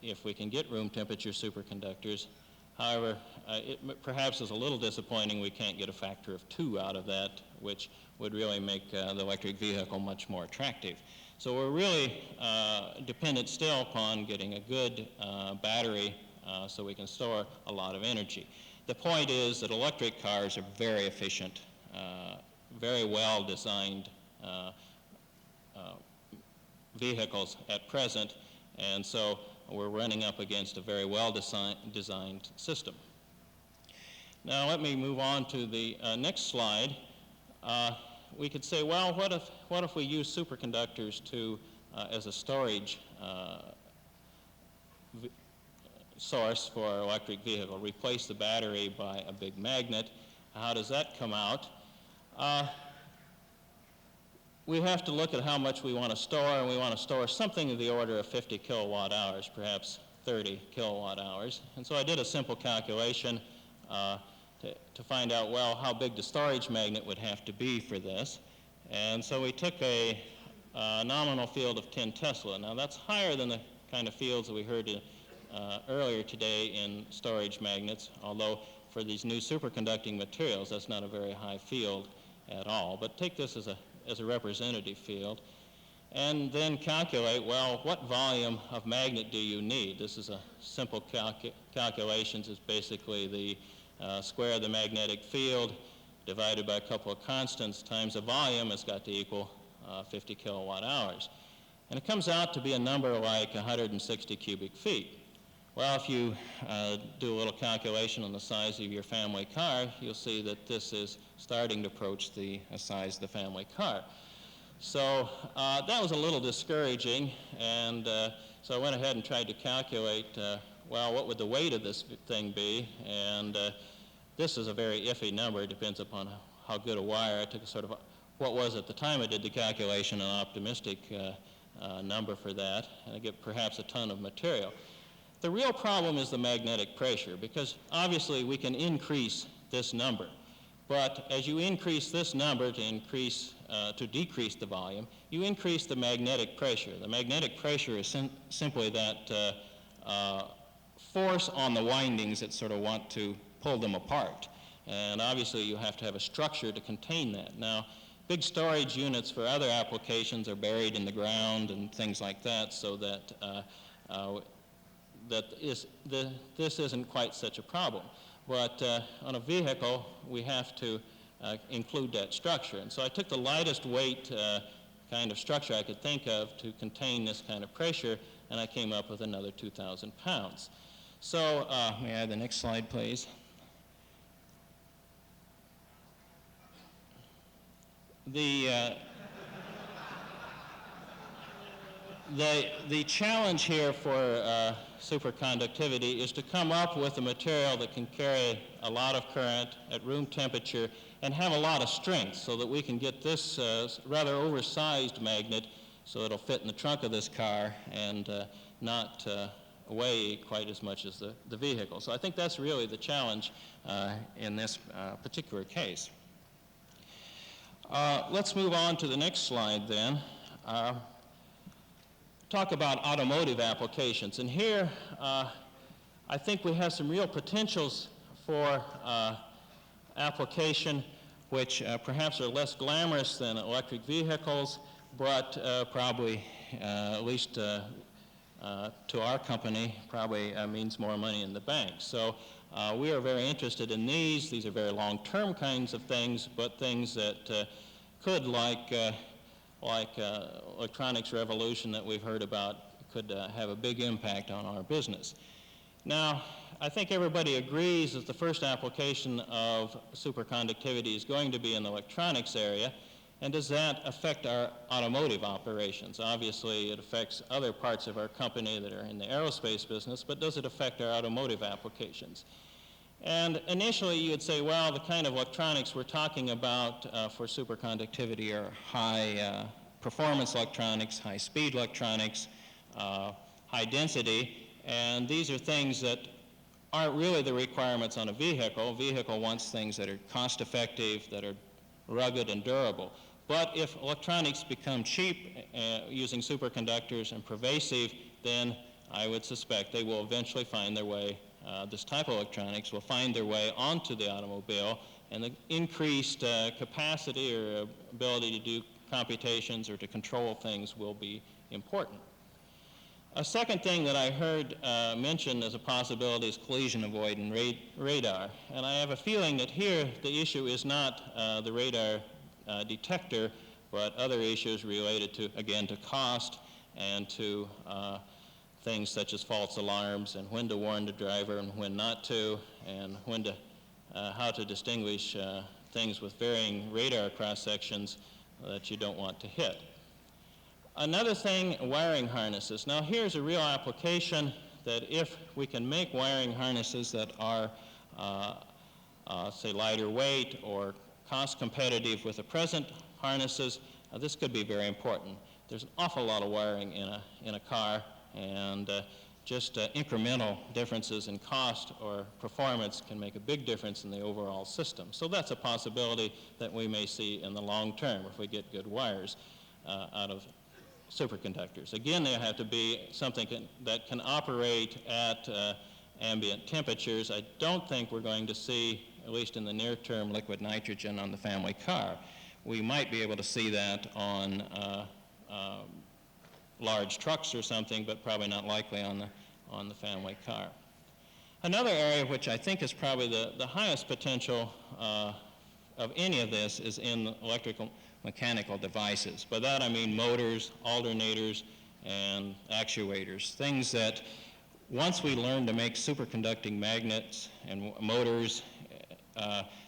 if we can get room temperature superconductors. However, it perhaps is a little disappointing we can't get a factor of 2 out of that, which would really make the electric vehicle much more attractive. So we're really dependent still upon getting a good battery so we can store a lot of energy. The point is that electric cars are very efficient, very well designed vehicles at present, and so we're running up against a very well designed system. Now let me move on to the next slide. We could say, well, what if we use superconductors as a storage source for our electric vehicle, replace the battery by a big magnet? How does that come out? We have to look at how much we want to store, and we want to store something of the order of 50 kilowatt hours, perhaps 30 kilowatt hours. And so I did a simple calculation to find out, well, how big the storage magnet would have to be for this. And so we took a nominal field of 10 Tesla. Now that's higher than the kind of fields that we heard earlier today in storage magnets, although for these new superconducting materials, that's not a very high field at all. But take this as a representative field, and then calculate, well, what volume of magnet do you need? This is a simple calculations. It's basically the square of the magnetic field divided by a couple of constants times the volume has got to equal 50 kilowatt hours. And it comes out to be a number like 160 cubic feet. Well, if you do a little calculation on the size of your family car, you'll see that this is starting to approach the size of the family car. So that was a little discouraging, and so I went ahead and tried to calculate, well, what would the weight of this thing be? And this is a very iffy number. It depends upon how good a wire. I took sort of what was at the time I did the calculation an optimistic number for that, and I get perhaps a ton of material. The real problem is the magnetic pressure, because obviously we can increase this number. But as you increase this number to increase to decrease the volume, you increase the magnetic pressure. The magnetic pressure is simply that force on the windings that sort of want to pull them apart. And obviously you have to have a structure to contain that. Now, big storage units for other applications are buried in the ground and things like that, so that this isn't quite such a problem. But on a vehicle, we have to include that structure. And so I took the lightest weight kind of structure I could think of to contain this kind of pressure, and I came up with another 2,000 pounds. So may I have the next slide, please? The challenge here for superconductivity is to come up with a material that can carry a lot of current at room temperature and have a lot of strength, so that we can get this rather oversized magnet so it'll fit in the trunk of this car and not weigh quite as much as the vehicle. So I think that's really the challenge in this particular case. Let's move on to the next slide then. Talk about automotive applications. And here I think we have some real potentials for application which perhaps are less glamorous than electric vehicles, but probably, at least to our company, probably means more money in the bank. So we are very interested in these. These are very long-term kinds of things, but things that could, like electronics revolution that we've heard about, could have a big impact on our business. Now, I think everybody agrees that the first application of superconductivity is going to be in the electronics area. And does that affect our automotive operations? Obviously, it affects other parts of our company that are in the aerospace business, but does it affect our automotive applications? And initially, you would say, well, the kind of electronics we're talking about for superconductivity are high performance electronics, high-speed electronics, high density, and these are things that aren't really the requirements on a vehicle. A vehicle wants things that are cost-effective, that are rugged and durable. But if electronics become cheap using superconductors and pervasive, then I would suspect they will eventually find their way, this type of electronics will find their way onto the automobile, and the increased capacity or ability to do computations or to control things will be important. A second thing that I heard mentioned as a possibility is collision avoiding radar. And I have a feeling that here the issue is not the radar detector, but other issues related to, again, to cost and to things such as false alarms and when to warn the driver and when not to, and when to, how to distinguish things with varying radar cross-sections that you don't want to hit. Another thing, wiring harnesses. Now here's a real application that if we can make wiring harnesses that are, say, lighter weight or cost competitive with the present harnesses, this could be very important. There's an awful lot of wiring in a car, and just incremental differences in cost or performance can make a big difference in the overall system. So that's a possibility that we may see in the long term if we get good wires out of superconductors. Again, they have to be something that can operate at ambient temperatures. I don't think we're going to see, at least in the near term, liquid nitrogen on the family car. We might be able to see that on large trucks or something, but probably not likely on the family car. Another area which I think is probably the highest potential of any of this is in electrical mechanical devices. By that I mean motors, alternators, and actuators, things that once we learn to make superconducting magnets and motors,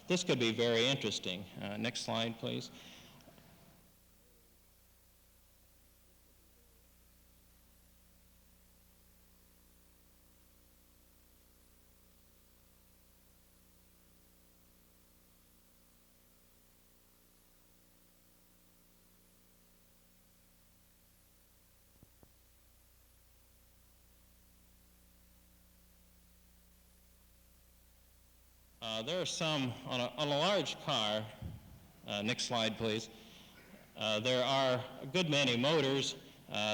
this could be very interesting. Next slide, please. There are some, on a large car, next slide please, There are a good many motors.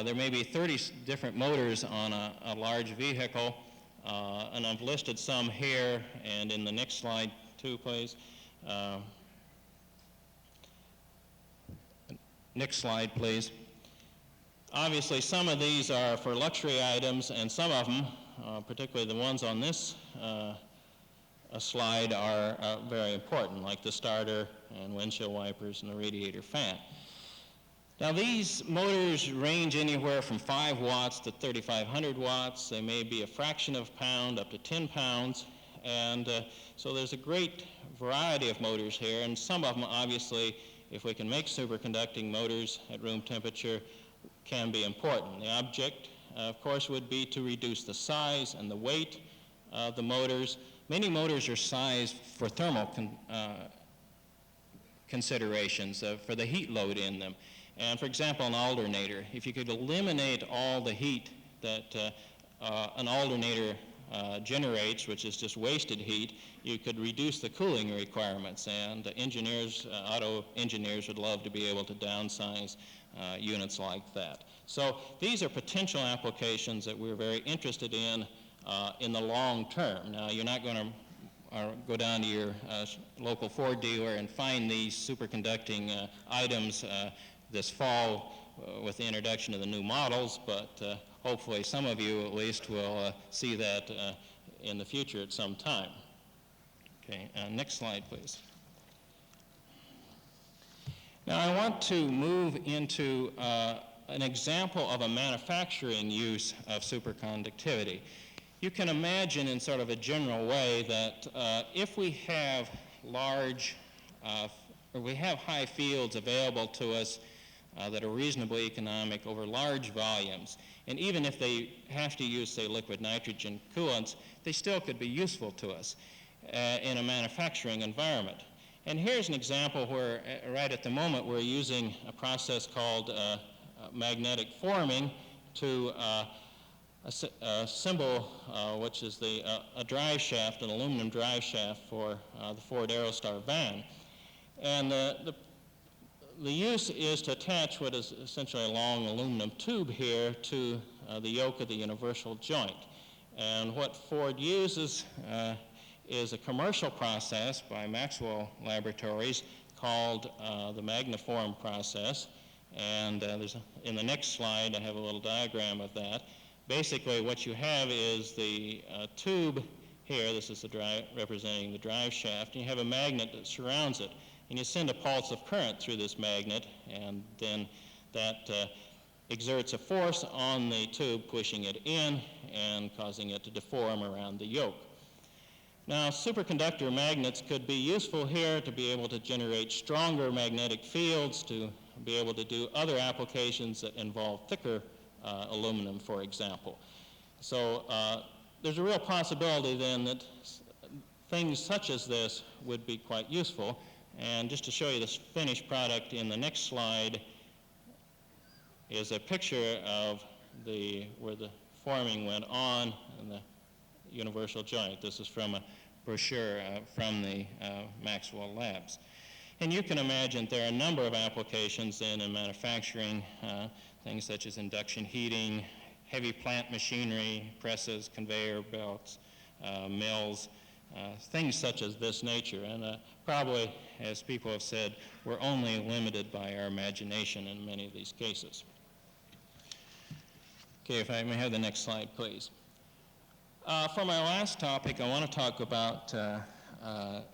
There may be 30 different motors on a large vehicle, and I've listed some here, and in the next slide too, please. Next slide, please. Obviously, some of these are for luxury items, and some of them, particularly the ones on this slide, are very important, like the starter and windshield wipers and the radiator fan. Now, these motors range anywhere from 5 watts to 3,500 watts. They may be a fraction of a pound up to 10 pounds. And so there's a great variety of motors here. And some of them, obviously, if we can make superconducting motors at room temperature, can be important. The object, of course, would be to reduce the size and the weight of the motors. Many motors are sized for thermal considerations, for the heat load in them. And for example, an alternator, if you could eliminate all the heat that an alternator generates, which is just wasted heat, you could reduce the cooling requirements. And engineers, auto engineers would love to be able to downsize units like that. So these are potential applications that we're very interested in the long term. Now, you're not going to go down to your local Ford dealer and find these superconducting items this fall with the introduction of the new models, but hopefully some of you at least will see that in the future at some time. Okay, next slide, please. Now I want to move into an example of a manufacturing use of superconductivity. You can imagine in sort of a general way that if we have high fields available to us that are reasonably economic over large volumes, and even if they have to use, say, liquid nitrogen coolants, they still could be useful to us in a manufacturing environment. And here's an example where, right at the moment, we're using a process called magnetic forming to assemble, which is a drive shaft, an aluminum drive shaft for the Ford Aerostar van. And the use is to attach what is essentially a long aluminum tube here to the yoke of the universal joint. And what Ford uses is a commercial process by Maxwell Laboratories called the Magneform process. And in the next slide, I have a little diagram of that. Basically, what you have is the tube here. This is representing the drive shaft. And you have a magnet that surrounds it. And you send a pulse of current through this magnet, and then that exerts a force on the tube, pushing it in and causing it to deform around the yoke. Now, superconductor magnets could be useful here to be able to generate stronger magnetic fields, to be able to do other applications that involve thicker aluminum, for example. So there's a real possibility then that things such as this would be quite useful. And just to show you this finished product in the next slide is a picture of where the forming went on in the universal joint. This is from a brochure from the Maxwell Labs. And you can imagine there are a number of applications then in manufacturing, things such as induction heating, heavy plant machinery, presses, conveyor belts, mills, things such as this nature. And probably, as people have said, we're only limited by our imagination in many of these cases. Okay, if I may have the next slide, please. For my last topic, I want to talk about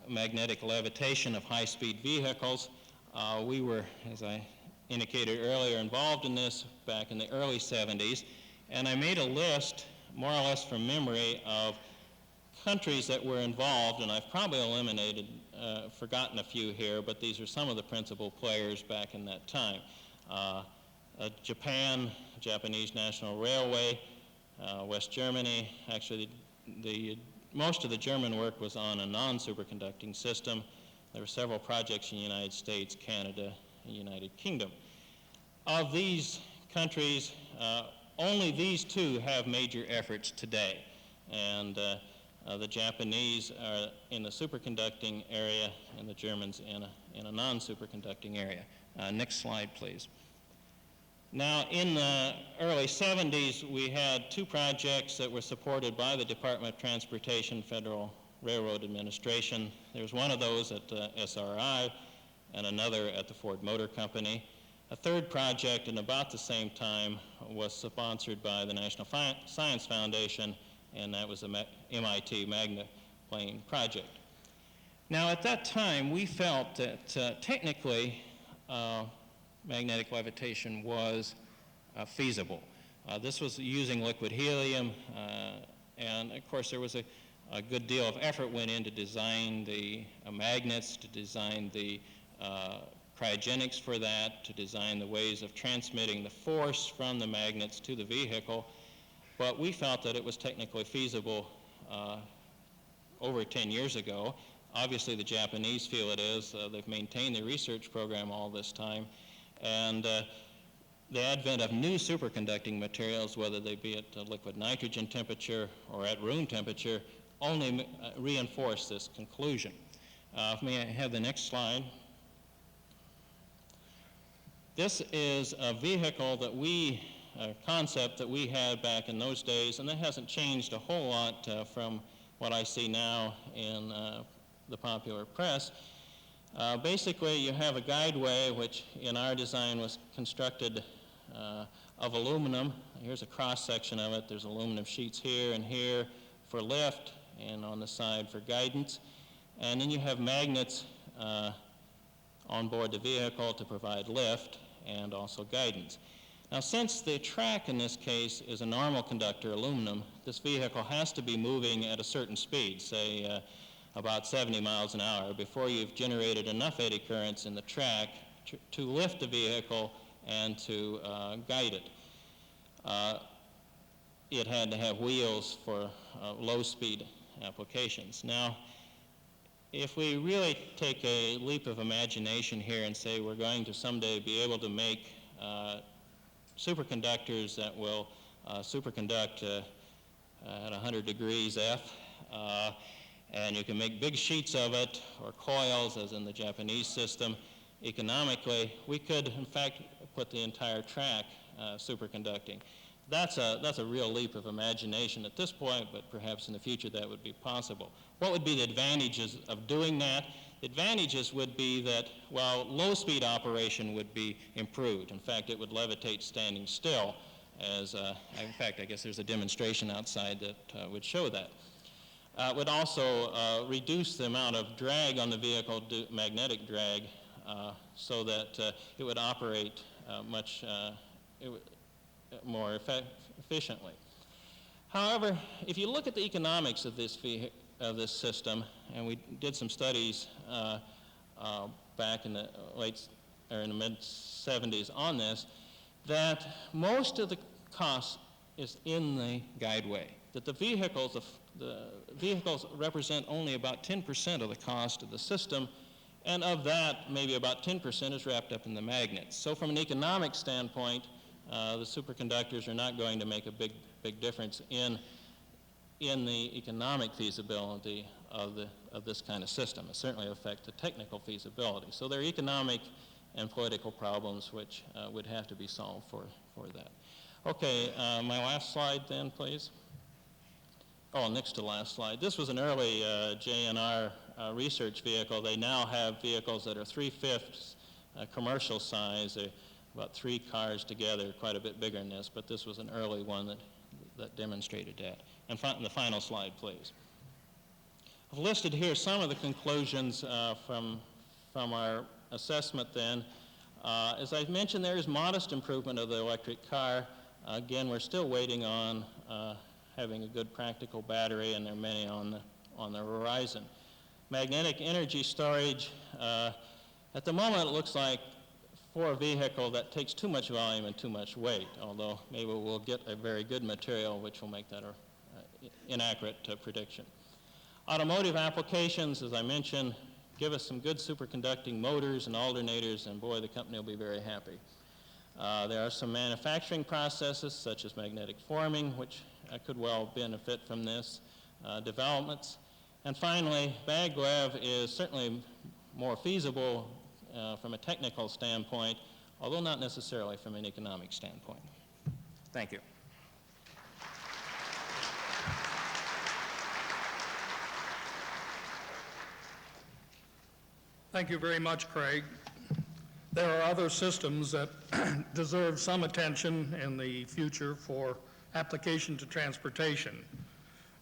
magnetic levitation of high-speed vehicles. We were, as I indicated earlier, involved in this back in the early 70s, and I made a list, more or less from memory, of countries that were involved, and I've probably forgotten a few here, but these are some of the principal players back in that time. Japan, Japanese National Railway, West Germany. Actually, most of the German work was on a non-superconducting system. There were several projects in the United States, Canada, and United Kingdom. Of these countries, only these two have major efforts today. And The Japanese are in the superconducting area and the Germans in a non-superconducting area. Next slide, please. Now, in the early 70s, we had two projects that were supported by the Department of Transportation, Federal Railroad Administration. There was one of those at SRI and another at the Ford Motor Company. A third project in about the same time was sponsored by the National Science Foundation, and that was the MIT Magneticlevitation project. Now, at that time, we felt that technically magnetic levitation was feasible. This was using liquid helium, and of course there was a good deal of effort went into design the magnets, to design the cryogenics for that, to design the ways of transmitting the force from the magnets to the vehicle. But we felt that it was technically feasible over 10 years ago. Obviously, the Japanese feel it is. They've maintained the research program all this time. And the advent of new superconducting materials, whether they be at liquid nitrogen temperature or at room temperature, only reinforce this conclusion. May I have the next slide? This is a vehicle that a concept that we had back in those days, and that hasn't changed a whole lot from what I see now in the popular press. Basically, you have a guideway, which in our design was constructed of aluminum. Here's a cross-section of it. There's aluminum sheets here and here for lift, and on the side for guidance. And then you have magnets on board the vehicle to provide lift and also guidance. Now, since the track in this case is a normal conductor aluminum, this vehicle has to be moving at a certain speed, say about 70 miles an hour, before you've generated enough eddy currents in the track to lift the vehicle and to guide it. It had to have wheels for low-speed applications. Now, if we really take a leap of imagination here and say we're going to someday be able to make superconductors that will superconduct at 100 degrees F, and you can make big sheets of it, or coils, as in the Japanese system, economically, we could, in fact, put the entire track superconducting. That's a real leap of imagination at this point, but perhaps in the future that would be possible. What would be the advantages of doing that? The advantages would be that, well, low-speed operation would be improved. In fact, it would levitate standing still, as, in fact, I guess there's a demonstration outside that would show that. It would also reduce the amount of drag on the vehicle, magnetic drag, so that it would operate much more efficiently. However, if you look at the economics of this system, and we did some studies back in the mid-70s on this, that most of the cost is in the guideway. That the vehicles represent only about 10% of the cost of the system, and of that, maybe about 10% is wrapped up in the magnets. So from an economic standpoint, the superconductors are not going to make a big difference in the economic feasibility of this kind of system. It certainly affects the technical feasibility. So there are economic and political problems which would have to be solved for that. Okay, my last slide then, please. Oh, next to last slide. This was an early JNR research vehicle. They now have vehicles that are 3/5 commercial size. About 3 cars together, quite a bit bigger than this, but this was an early one that demonstrated that. And the final slide, please. I've listed here some of the conclusions from our assessment then. As I mentioned, there is modest improvement of the electric car. Again, we're still waiting on having a good practical battery, and there are many on the horizon. Magnetic energy storage, at the moment it looks like for a vehicle that takes too much volume and too much weight, although maybe we'll get a very good material which will make that an inaccurate prediction. Automotive applications, as I mentioned, give us some good superconducting motors and alternators, and boy, the company will be very happy. There are some manufacturing processes, such as magnetic forming, which could well benefit from this. developments. And finally, maglev is certainly more feasible from a technical standpoint, although not necessarily from an economic standpoint. Thank you. Thank you very much, Craig. There are other systems that deserve some attention in the future for application to transportation.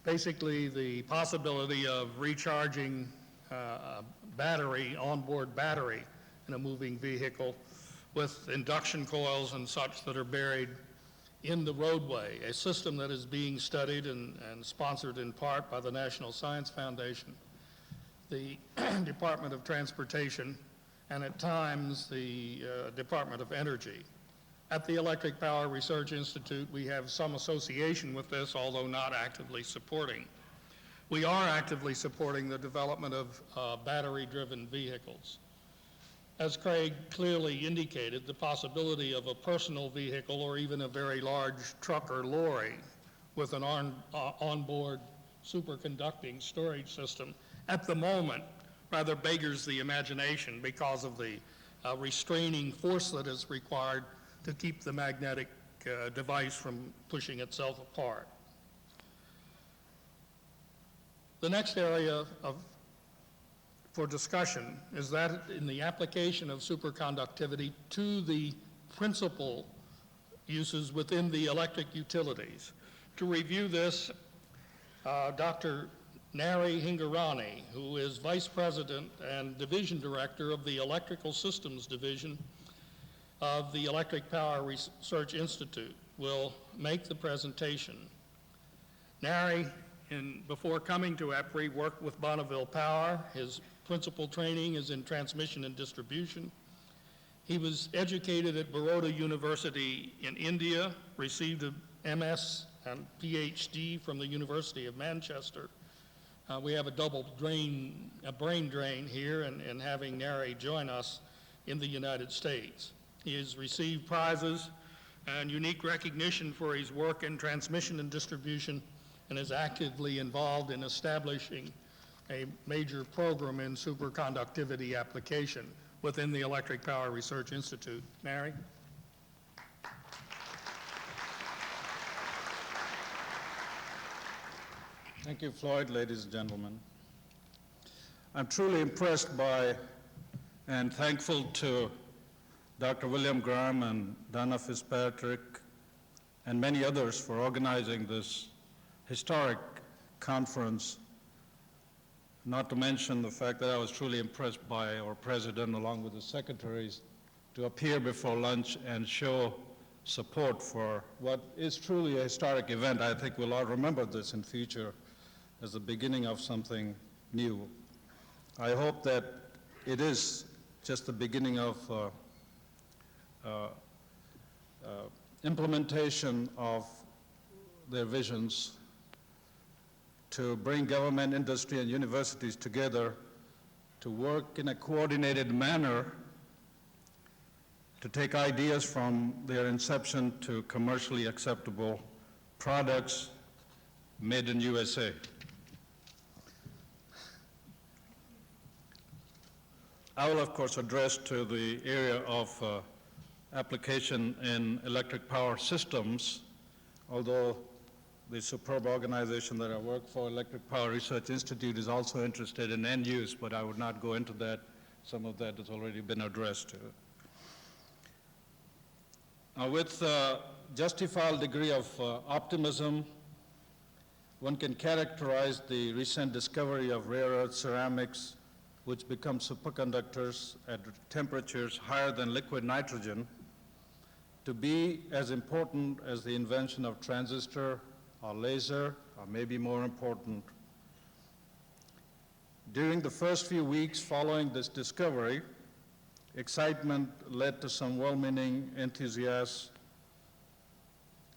Basically, the possibility of recharging a battery, onboard battery, in a moving vehicle with induction coils and such that are buried in the roadway, a system that is being studied and sponsored in part by the National Science Foundation, the Department of Transportation, and at times the Department of Energy. At the Electric Power Research Institute, we have some association with this, although not actively supporting. We are actively supporting the development of battery-driven vehicles. As Craig clearly indicated, the possibility of a personal vehicle or even a very large truck or lorry with an onboard superconducting storage system at the moment rather beggars the imagination because of the restraining force that is required to keep the magnetic device from pushing itself apart. The next area for discussion is that in the application of superconductivity to the principal uses within the electric utilities. To review this, Dr. Nari Hingorani, who is Vice President and Division Director of the Electrical Systems Division of the Electric Power Research Institute, will make the presentation. Nari, before coming to EPRI, worked with Bonneville Power. His principal training is in transmission and distribution. He was educated at Baroda University in India, received a MS and PhD from the University of Manchester. We have a brain drain here in having Nari join us in the United States. He has received prizes and unique recognition for his work in transmission and distribution and is actively involved in establishing a major program in superconductivity application within the Electric Power Research Institute. Nari? Thank you, Floyd, ladies and gentlemen. I'm truly impressed by and thankful to Dr. William Graham and Dana Fitzpatrick and many others for organizing this historic conference, not to mention the fact that I was truly impressed by our president along with the secretaries to appear before lunch and show support for what is truly a historic event. I think we'll all remember this in future as the beginning of something new. I hope that it is just the beginning of implementation of their visions to bring government, industry, and universities together to work in a coordinated manner to take ideas from their inception to commercially acceptable products made in USA. I will, of course, address to the area of application in electric power systems, although the superb organization that I work for, Electric Power Research Institute, is also interested in end use, but I would not go into that. Some of that has already been addressed. Now, with a justifiable degree of optimism, one can characterize the recent discovery of rare earth ceramics, which become superconductors at temperatures higher than liquid nitrogen, to be as important as the invention of transistor or laser, or maybe more important. During the first few weeks following this discovery, excitement led to some well-meaning enthusiasts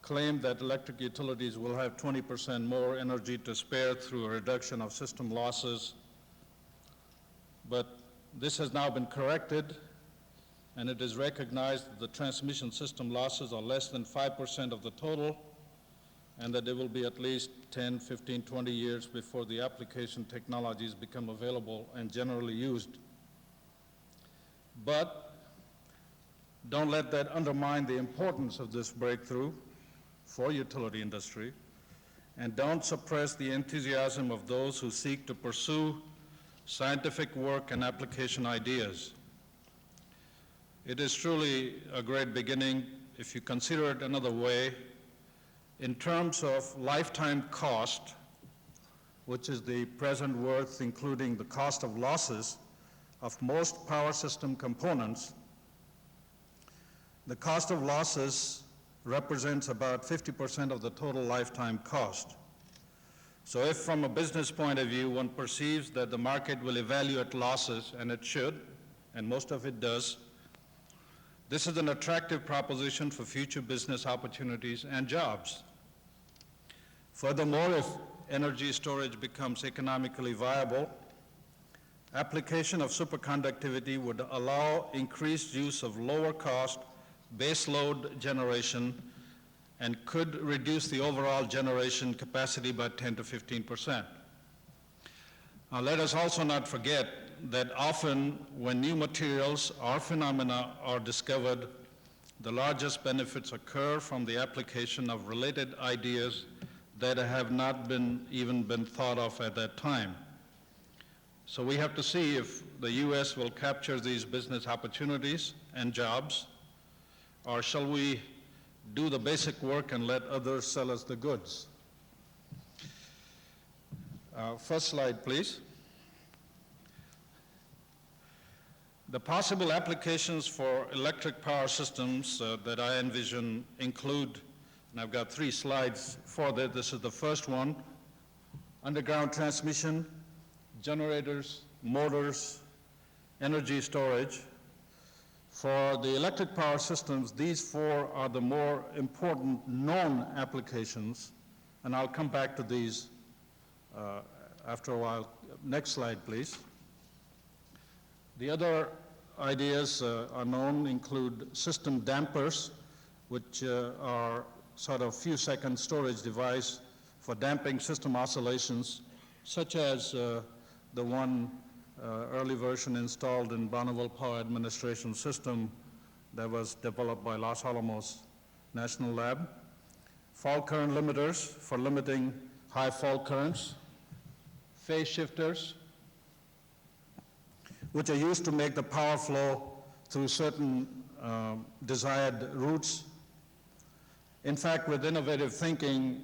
claim that electric utilities will have 20% more energy to spare through a reduction of system losses. But this has now been corrected, and it is recognized that the transmission system losses are less than 5% of the total, and that it will be at least 10, 15, 20 years before the application technologies become available and generally used. But don't let that undermine the importance of this breakthrough for utility industry, and don't suppress the enthusiasm of those who seek to pursue scientific work and application ideas. It is truly a great beginning. If you consider it another way, in terms of lifetime cost, which is the present worth including the cost of losses of most power system components, the cost of losses represents about 50% of the total lifetime cost. So if from a business point of view one perceives that the market will evaluate losses, and it should, and most of it does, this is an attractive proposition for future business opportunities and jobs. Furthermore, if energy storage becomes economically viable, application of superconductivity would allow increased use of lower cost baseload generation and could reduce the overall generation capacity by 10 to 15%. Now, let us also not forget that often when new materials or phenomena are discovered, the largest benefits occur from the application of related ideas that have not even been thought of at that time. So we have to see if the U.S. will capture these business opportunities and jobs, or shall we do the basic work and let others sell us the goods? First slide, please. The possible applications for electric power systems that I envision include, and I've got 3 slides for that. This is the first one: underground transmission, generators, motors, energy storage. For the electric power systems, these 4 are the more important known applications, and I'll come back to these after a while. Next slide, please. The other ideas are known include system dampers, which are sort of few-second storage device for damping system oscillations, such as the one early version installed in Bonneville Power Administration System that was developed by Los Alamos National Lab. Fault current limiters for limiting high fault currents. Phase shifters, which are used to make the power flow through certain desired routes. In fact, with innovative thinking,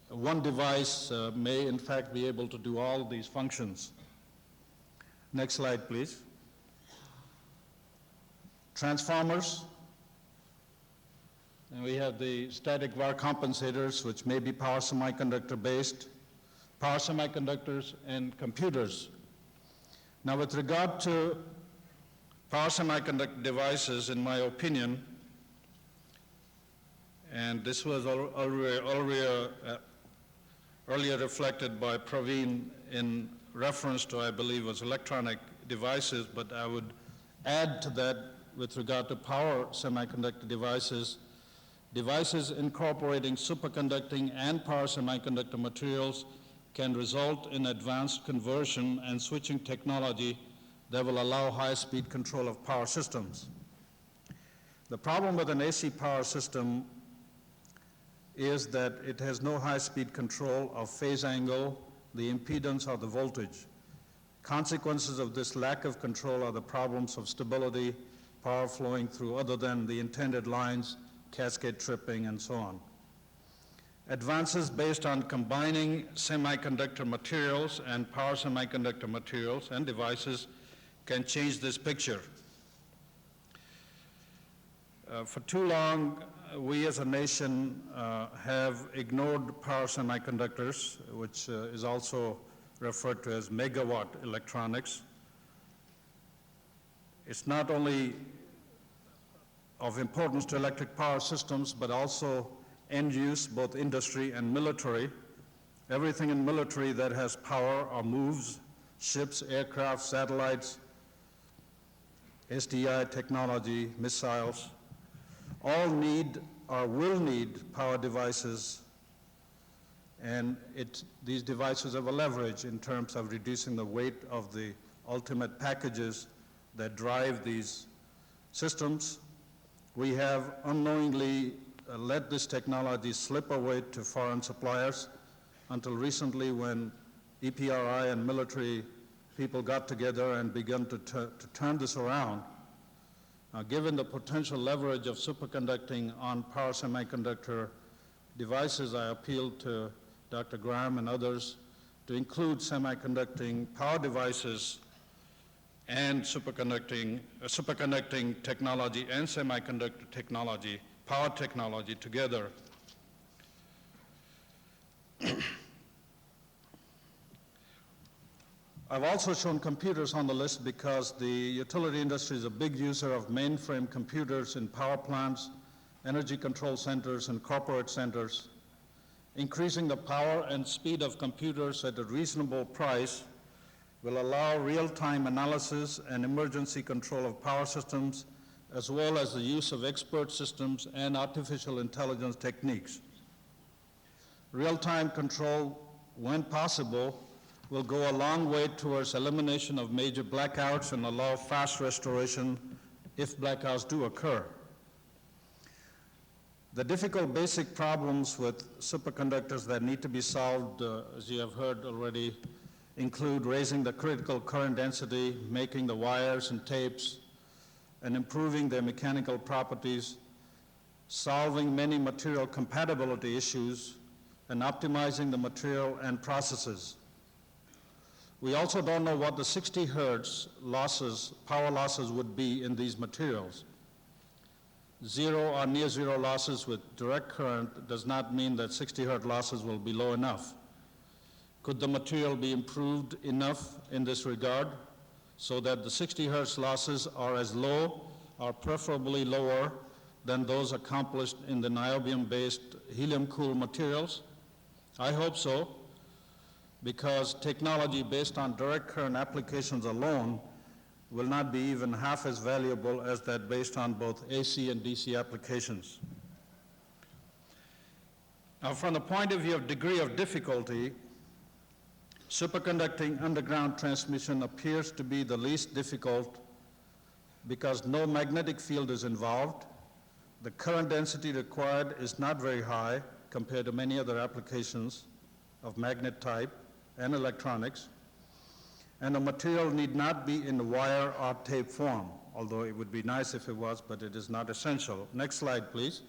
one device may in fact be able to do all these functions. Next slide, please. Transformers. And we have the static VAR compensators, which may be power semiconductor based, power semiconductors, and computers. Now, with regard to power semiconductor devices, in my opinion, and this was earlier reflected by Praveen in reference to, I believe, was electronic devices, but I would add to that with regard to power semiconductor devices, devices incorporating superconducting and power semiconductor materials can result in advanced conversion and switching technology that will allow high-speed control of power systems. The problem with an AC power system is that it has no high-speed control of phase angle, the impedance, or the voltage. Consequences of this lack of control are the problems of stability, power flowing through other than the intended lines, cascade tripping, and so on. Advances based on combining semiconductor materials and power semiconductor materials and devices can change this picture. For too long, we as a nation have ignored power semiconductors, which is also referred to as megawatt electronics. It's not only of importance to electric power systems, but also end use, both industry and military. Everything in military that has power or moves, ships, aircraft, satellites, SDI technology, missiles, all need or will need power devices, and these devices have a leverage in terms of reducing the weight of the ultimate packages that drive these systems. We have unknowingly let this technology slip away to foreign suppliers until recently, when EPRI and military people got together and began to turn this around. Now, given the potential leverage of superconducting on power semiconductor devices, I appeal to Dr. Graham and others to include semiconducting power devices and superconducting technology and semiconductor technology, power technology together. I've also shown computers on the list because the utility industry is a big user of mainframe computers in power plants, energy control centers, and corporate centers. Increasing the power and speed of computers at a reasonable price will allow real-time analysis and emergency control of power systems, as well as the use of expert systems and artificial intelligence techniques. Real-time control, when possible, will go a long way towards elimination of major blackouts and allow fast restoration if blackouts do occur. The difficult basic problems with superconductors that need to be solved, as you have heard already, include raising the critical current density, making the wires and tapes, and improving their mechanical properties, solving many material compatibility issues, and optimizing the material and processes. We also don't know what the 60 hertz losses, power losses would be in these materials. Zero or near zero losses with direct current does not mean that 60 hertz losses will be low enough. Could the material be improved enough in this regard so that the 60 hertz losses are as low or preferably lower than those accomplished in the niobium-based helium-cooled materials? I hope so, because technology based on direct current applications alone will not be even half as valuable as that based on both AC and DC applications. Now, from the point of view of degree of difficulty, superconducting underground transmission appears to be the least difficult because no magnetic field is involved. The current density required is not very high compared to many other applications of magnet type and electronics, and the material need not be in wire or tape form, although it would be nice if it was, but it is not essential. Next slide, please.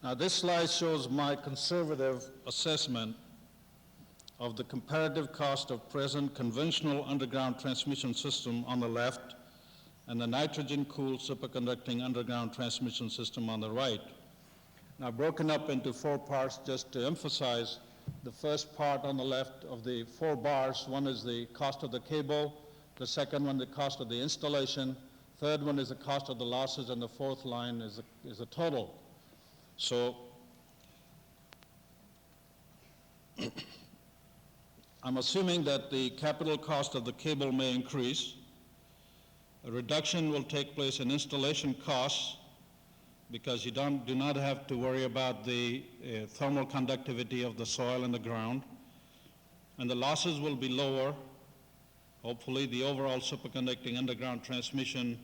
Now, this slide shows my conservative assessment of the comparative cost of present conventional underground transmission system on the left and the nitrogen-cooled superconducting underground transmission system on the right. Now, broken up into 4 parts just to emphasize. The first part on the left of the 4 bars, one is the cost of the cable, the second one the cost of the installation, third one is the cost of the losses, and the fourth line is the total. So I'm assuming that the capital cost of the cable may increase. A reduction will take place in installation costs because you do not have to worry about the thermal conductivity of the soil and the ground. And the losses will be lower. Hopefully, the overall superconducting underground transmission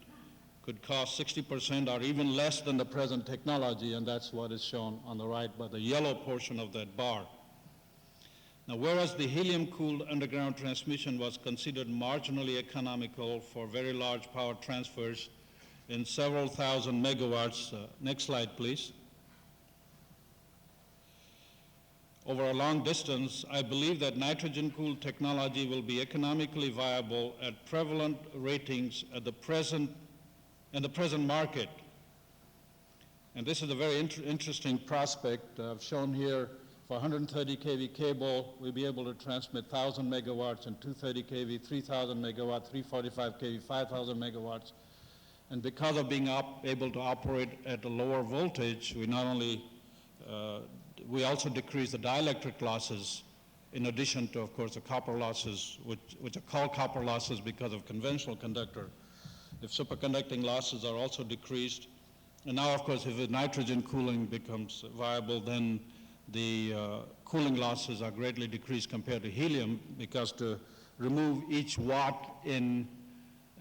could cost 60% or even less than the present technology, and that's what is shown on the right by the yellow portion of that bar. Now, whereas the helium-cooled underground transmission was considered marginally economical for very large power transfers in several thousand megawatts. Next slide, please. Over a long distance, I believe that nitrogen-cooled technology will be economically viable at prevalent ratings in the present market. And this is a very interesting prospect. I've shown here for 130 kV cable, we'll be able to transmit 1,000 megawatts, and 230 kV, 3,000 megawatts, 345 kV, 5,000 megawatts. And because of being able to operate at a lower voltage, we also decrease the dielectric losses, in addition to, of course, the copper losses, which are called copper losses because of conventional conductor. If superconducting losses are also decreased, And now, of course, if the nitrogen cooling becomes viable, then the cooling losses are greatly decreased compared to helium, because to remove each watt in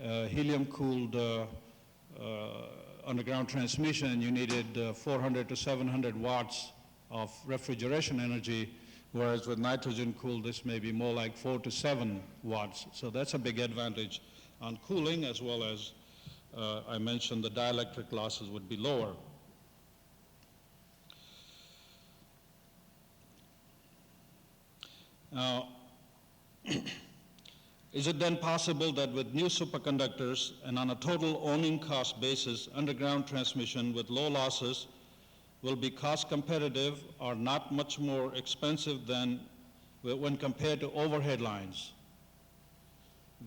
helium-cooled underground transmission, you needed 400 to 700 watts of refrigeration energy, whereas with nitrogen cooled, this may be more like 4 to 7 watts. So that's a big advantage on cooling, as well as I mentioned the dielectric losses would be lower. Now, is it then possible that with new superconductors and on a total owning cost basis, underground transmission with low losses will be cost competitive or not much more expensive than when compared to overhead lines?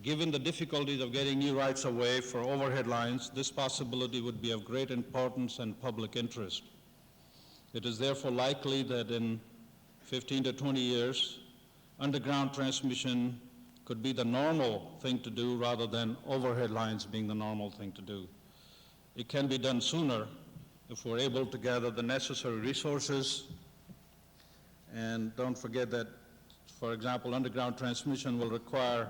Given the difficulties of getting new rights of way for overhead lines, this possibility would be of great importance and public interest. It is therefore likely that in 15 to 20 years, underground transmission could be the normal thing to do rather than overhead lines being the normal thing to do. It can be done sooner if we're able to gather the necessary resources. And don't forget that, for example, underground transmission will require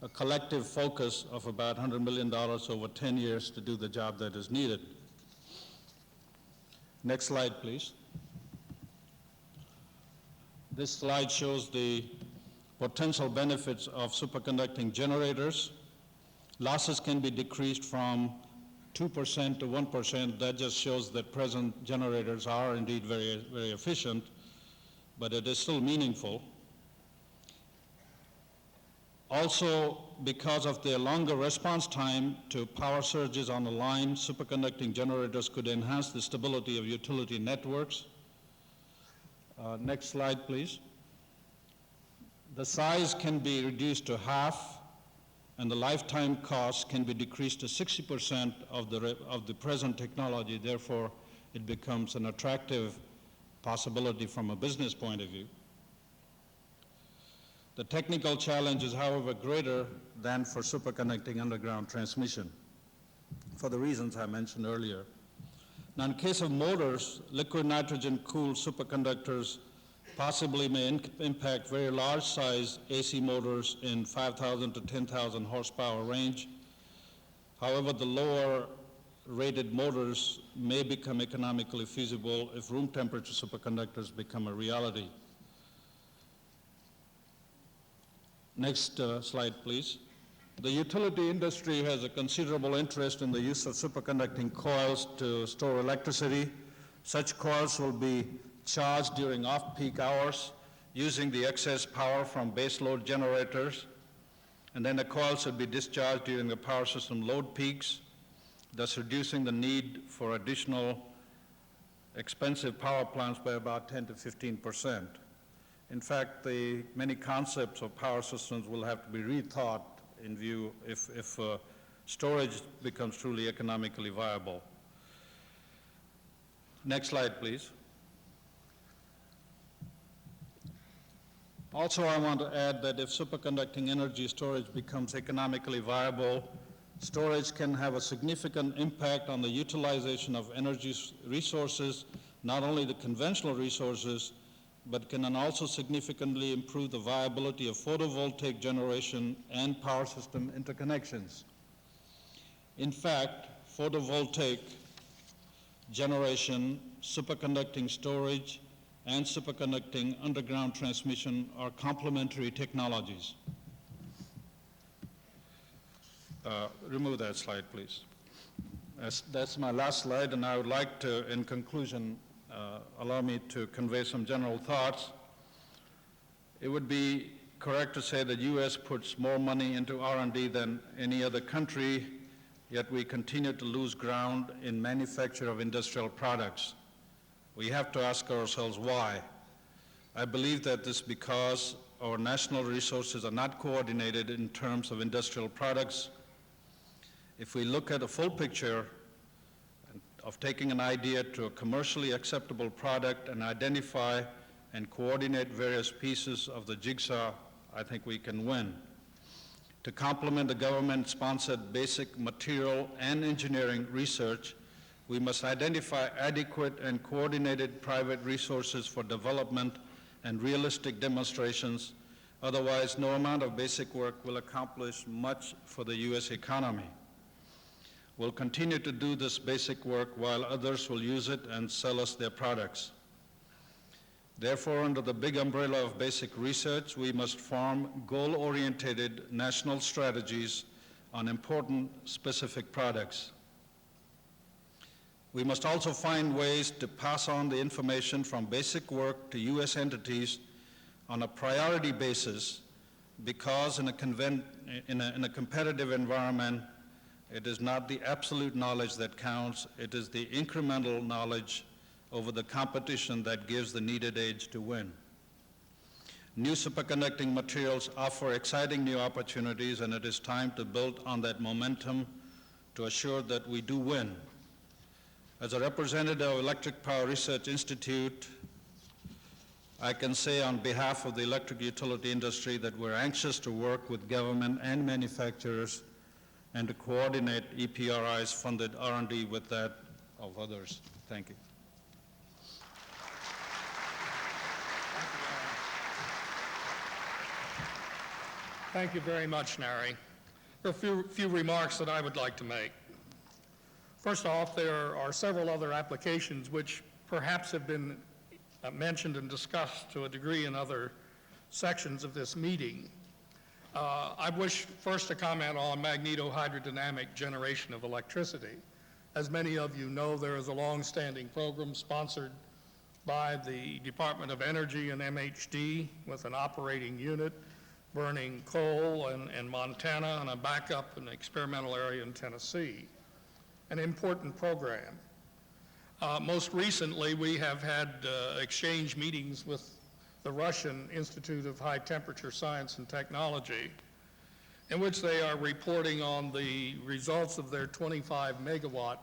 a collective focus of about $100 million over 10 years to do the job that is needed. Next slide, please. This slide shows the potential benefits of superconducting generators. Losses can be decreased from 2% to 1%. That just shows that present generators are indeed very, very efficient, but it is still meaningful. Also, because of their longer response time to power surges on the line, superconducting generators could enhance the stability of utility networks. Next slide, please. The size can be reduced to half, and the lifetime cost can be decreased to 60% of the present technology. Therefore, it becomes an attractive possibility from a business point of view. The technical challenge is, however, greater than for superconducting underground transmission, for the reasons I mentioned earlier. Now, in case of motors, liquid nitrogen-cooled superconductors possibly may impact very large-size AC motors in 5,000 to 10,000 horsepower range. However, the lower-rated motors may become economically feasible if room temperature superconductors become a reality. Next slide, please. The utility industry has a considerable interest in the use of superconducting coils to store electricity. Such coils will be charged during off-peak hours using the excess power from baseload generators, and then the coils should be discharged during the power system load peaks, thus reducing the need for additional expensive power plants by about 10 to 15%. In fact, the many concepts of power systems will have to be rethought in view if storage becomes truly economically viable. Next slide, please. Also, I want to add that if superconducting energy storage becomes economically viable, storage can have a significant impact on the utilization of energy resources, not only the conventional resources, but can also significantly improve the viability of photovoltaic generation and power system interconnections. In fact, photovoltaic generation, superconducting storage, and superconducting underground transmission are complementary technologies. Remove that slide, please. That's my last slide, and I would like to, in conclusion, allow me to convey some general thoughts. It would be correct to say that U.S. puts more money into R&D than any other country, yet we continue to lose ground in manufacture of industrial products. We have to ask ourselves why. I believe that this is because our national resources are not coordinated in terms of industrial products. If we look at a full picture of taking an idea to a commercially acceptable product and identify and coordinate various pieces of the jigsaw, I think we can win. To complement the government-sponsored basic material and engineering research, We must identify adequate and coordinated private resources for development and realistic demonstrations. Otherwise, no amount of basic work will accomplish much for the U.S. economy. We'll continue to do this basic work while others will use it and sell us their products. Therefore, under the big umbrella of basic research, we must form goal-oriented national strategies on important specific products. We must also find ways to pass on the information from basic work to U.S. entities on a priority basis, because in a competitive environment, it is not the absolute knowledge that counts, it is the incremental knowledge over the competition that gives the needed edge to win. New superconducting materials offer exciting new opportunities, and it is time to build on that momentum to assure that we do win. As a representative of Electric Power Research Institute, I can say on behalf of the electric utility industry that we're anxious to work with government and manufacturers and to coordinate EPRI's funded R&D with that of others. Thank you. Thank you very much, Nary. There are a few remarks that I would like to make. First off, there are several other applications which perhaps have been mentioned and discussed to a degree in other sections of this meeting. I wish first to comment on magnetohydrodynamic generation of electricity. As many of you know, there is a long-standing program sponsored by the Department of Energy and MHD with an operating unit burning coal in Montana and a backup and experimental area in Tennessee. An important program. Most recently, we have had exchange meetings with the Russian Institute of High Temperature Science and Technology, in which they are reporting on the results of their 25 megawatt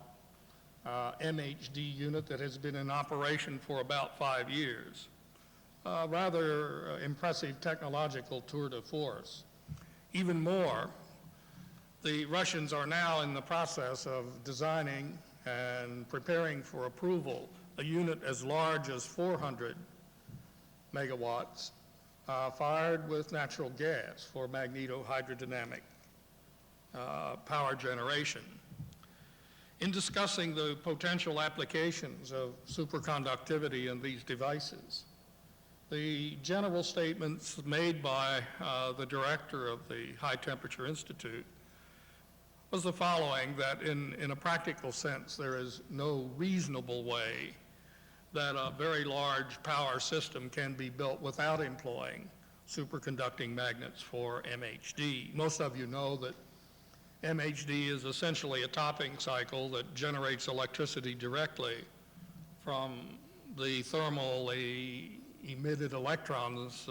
MHD unit that has been in operation for about 5 years. Rather impressive technological tour de force. Even more, the Russians are now in the process of designing and preparing for approval a unit as large as 400 megawatts fired with natural gas for magnetohydrodynamic power generation. In discussing the potential applications of superconductivity in these devices, the general statements made by the director of the High Temperature Institute was the following, that in a practical sense, there is no reasonable way that a very large power system can be built without employing superconducting magnets for MHD. Most of you know that MHD is essentially a topping cycle that generates electricity directly from the thermally emitted electrons,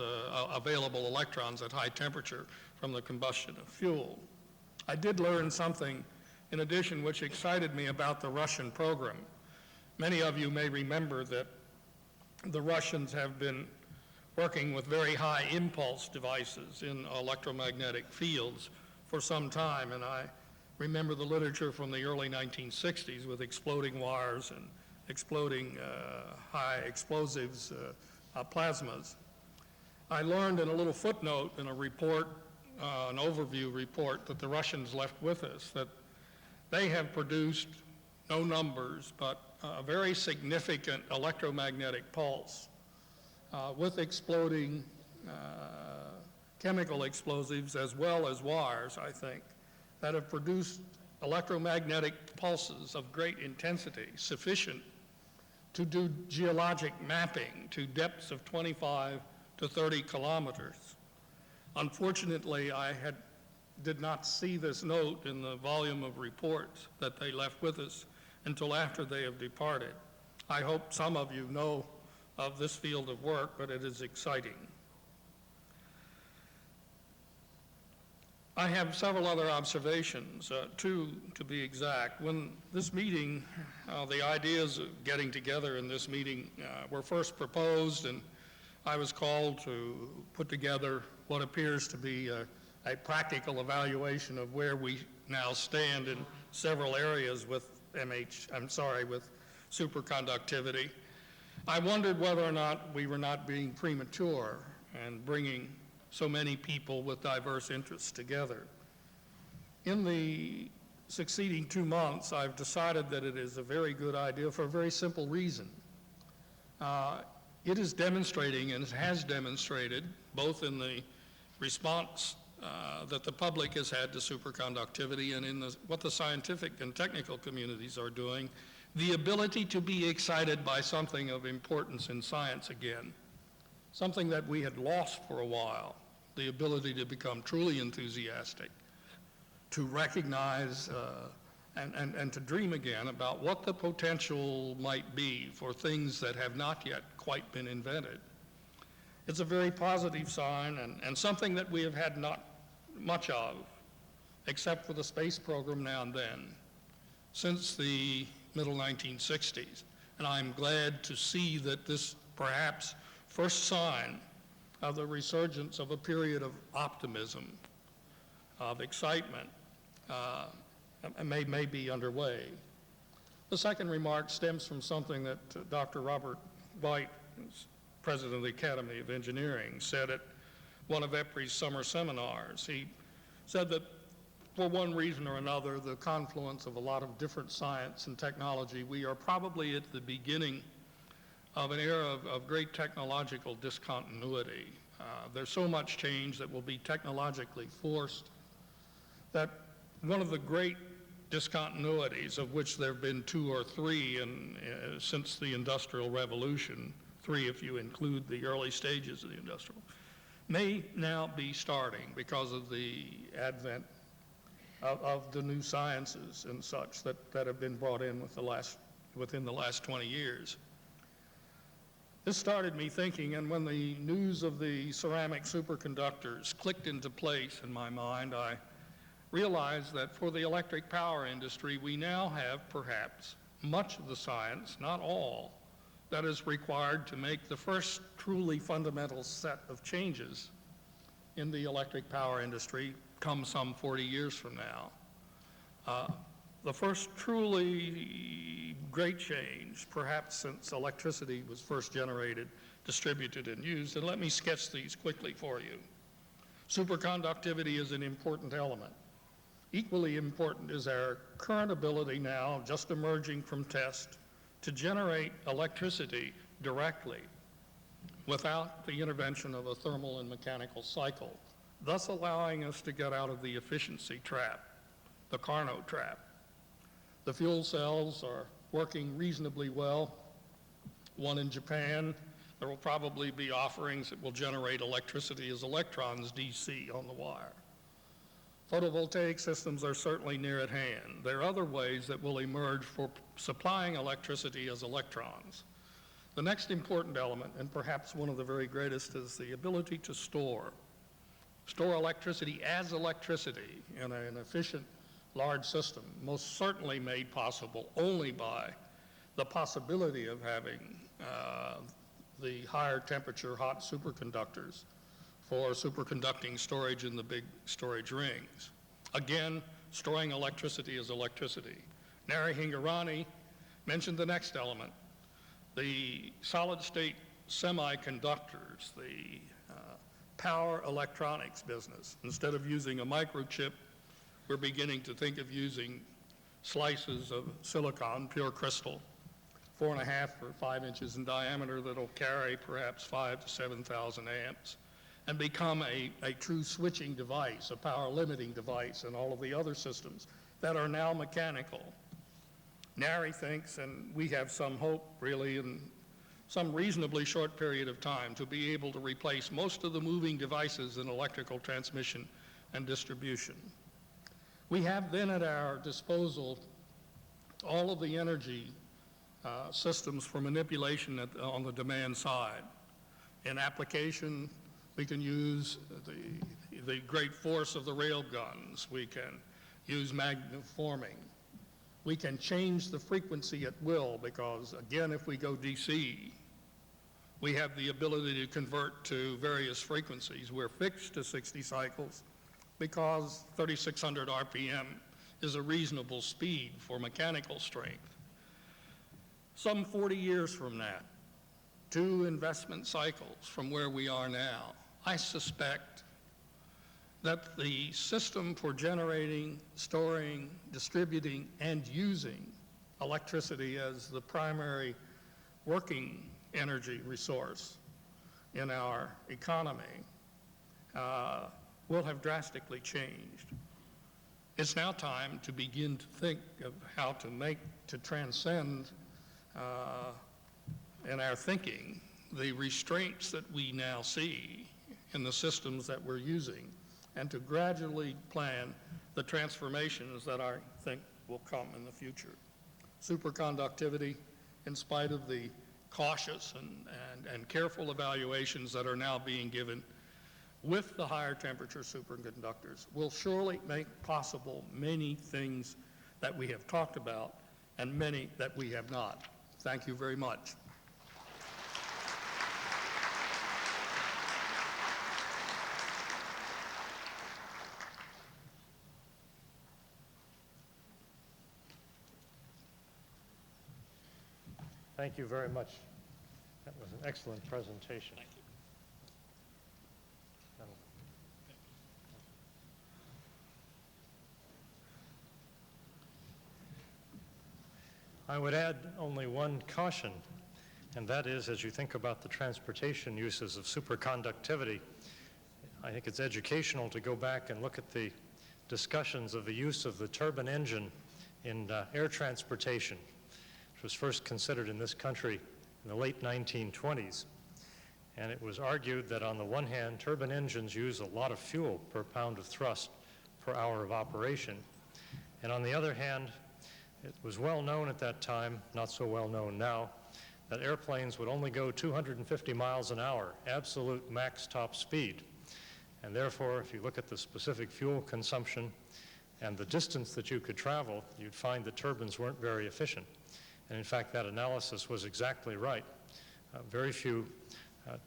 available electrons at high temperature from the combustion of fuel. I did learn something in addition which excited me about the Russian program. Many of you may remember that the Russians have been working with very high impulse devices in electromagnetic fields for some time, and I remember the literature from the early 1960s with exploding wires and exploding high explosives plasmas. I learned in a little footnote in a report, an overview report that the Russians left with us, that they have produced no numbers, but a very significant electromagnetic pulse with exploding chemical explosives as well as wires, I think, that have produced electromagnetic pulses of great intensity, sufficient to do geologic mapping to depths of 25 to 30 kilometers. Unfortunately, I did not see this note in the volume of reports that they left with us until after they have departed. I hope some of you know of this field of work, but it is exciting. I have several other observations, two to be exact. When this meeting, the ideas of getting together in this meeting were first proposed, and I was called to put together what appears to be a practical evaluation of where we now stand in several areas with with superconductivity. I wondered whether or not we were not being premature and bringing so many people with diverse interests together. In the succeeding 2 months, I've decided that it is a very good idea for a very simple reason. It is demonstrating, and it has demonstrated, both in the response that the public has had to superconductivity and in what the scientific and technical communities are doing, the ability to be excited by something of importance in science again, something that we had lost for a while, the ability to become truly enthusiastic, to recognize and to dream again about what the potential might be for things that have not yet quite been invented. It's a very positive sign and something that we have had not much of, except for the space program now and then, since the middle 1960s. And I'm glad to see that this perhaps first sign of the resurgence of a period of optimism, of excitement, may be underway. The second remark stems from something that Dr. Robert White, President of the Academy of Engineering, said at one of EPRI's summer seminars. He said that for one reason or another, the confluence of a lot of different science and technology, we are probably at the beginning of an era of great technological discontinuity. There's so much change that will be technologically forced that one of the great discontinuities, of which there have been 2 or 3 since the Industrial Revolution, 3 if you include the early stages of the Industrial, may now be starting because of the advent of the new sciences and such that have been brought in within the last 20 years. This started me thinking, and when the news of the ceramic superconductors clicked into place in my mind, I realized that for the electric power industry, we now have perhaps much of the science, not all, that is required to make the first truly fundamental set of changes in the electric power industry come some 40 years from now. The first truly great change, perhaps since electricity was first generated, distributed, and used, and let me sketch these quickly for you. Superconductivity is an important element. Equally important is our current ability now, just emerging from test, to generate electricity directly without the intervention of a thermal and mechanical cycle, thus allowing us to get out of the efficiency trap, the Carnot trap. The fuel cells are working reasonably well. One in Japan, there will probably be offerings that will generate electricity as electrons DC on the wire. Photovoltaic systems are certainly near at hand. There are other ways that will emerge for supplying electricity as electrons. The next important element, and perhaps one of the very greatest, is the ability to store electricity as electricity in an efficient, large system, most certainly made possible only by the possibility of having the higher temperature hot superconductors for superconducting storage in the big storage rings. Again, storing electricity as electricity. Nari Hingorani mentioned the next element, the solid-state semiconductors, the power electronics business. Instead of using a microchip, we're beginning to think of using slices of silicon, pure crystal, 4.5 or 5 inches in diameter, that'll carry perhaps 5,000 to 7,000 amps and become a true switching device, a power limiting device, and all of the other systems that are now mechanical. Nari thinks, and we have some hope really in some reasonably short period of time, to be able to replace most of the moving devices in electrical transmission and distribution. We have then at our disposal all of the energy systems for manipulation on the demand side. In application, we can use the great force of the rail guns. We can use magnetoforming. We can change the frequency at will because, again, if we go DC, we have the ability to convert to various frequencies. We're fixed to 60 cycles because 3,600 RPM is a reasonable speed for mechanical strength. Some 40 years from now, 2 investment cycles from where we are now, I suspect that the system for generating, storing, distributing, and using electricity as the primary working energy resource in our economy will have drastically changed. It's now time to begin to think of how to transcend in our thinking the restraints that we now see in the systems that we're using, and to gradually plan the transformations that I think will come in the future. Superconductivity, in spite of the cautious and careful evaluations that are now being given with the higher temperature superconductors, will surely make possible many things that we have talked about and many that we have not. Thank you very much. Thank you very much. That was an excellent presentation. Thank you. I would add only one caution, and that is, as you think about the transportation uses of superconductivity, I think it's educational to go back and look at the discussions of the use of the turbine engine in air transportation, which was first considered in this country in the late 1920s. And it was argued that on the one hand, turbine engines use a lot of fuel per pound of thrust per hour of operation. And on the other hand, it was well known at that time, not so well known now, that airplanes would only go 250 miles an hour, absolute max top speed. And therefore, if you look at the specific fuel consumption and the distance that you could travel, you'd find the turbines weren't very efficient. And in fact, that analysis was exactly right. Very few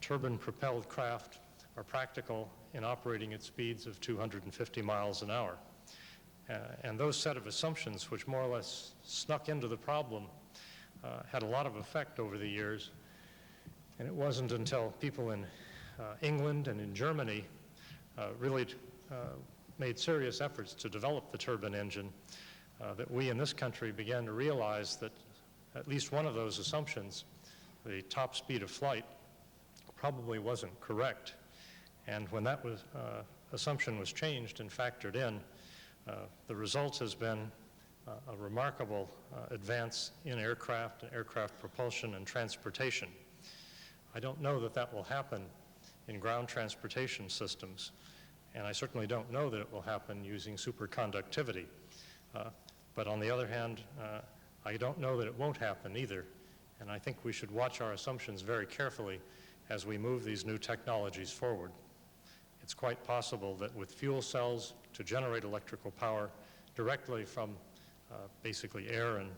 turbine-propelled craft are practical in operating at speeds of 250 miles an hour. And those set of assumptions, which more or less snuck into the problem, had a lot of effect over the years. And it wasn't until people in England and in Germany really made serious efforts to develop the turbine engine that we in this country began to realize that at least one of those assumptions, the top speed of flight, probably wasn't correct. And when that assumption was changed and factored in, the result has been a remarkable advance in aircraft and aircraft propulsion and transportation. I don't know that that will happen in ground transportation systems, and I certainly don't know that it will happen using superconductivity. But on the other hand, I don't know that it won't happen either, and I think we should watch our assumptions very carefully as we move these new technologies forward. It's quite possible that with fuel cells to generate electrical power directly from basically air and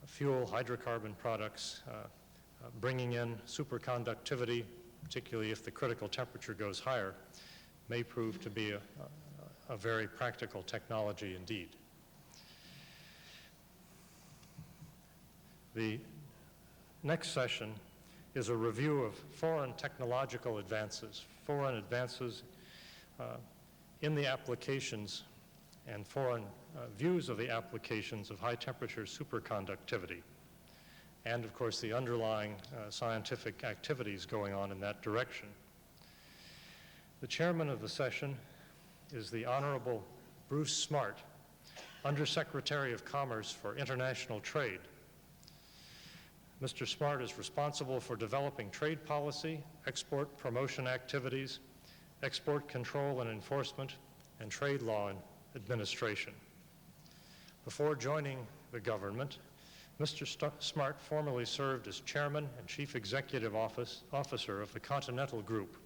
fuel, hydrocarbon products, bringing in superconductivity, particularly if the critical temperature goes higher, may prove to be a very practical technology indeed. The next session is a review of foreign technological advances, foreign advances in the applications and foreign views of the applications of high-temperature superconductivity, and of course the underlying scientific activities going on in that direction. The chairman of the session is the Honorable Bruce Smart, Undersecretary of Commerce for International Trade. Mr. Smart is responsible for developing trade policy, export promotion activities, export control and enforcement, and trade law and administration. Before joining the government, Mr. Smart formerly served as chairman and chief executive officer of the Continental Group,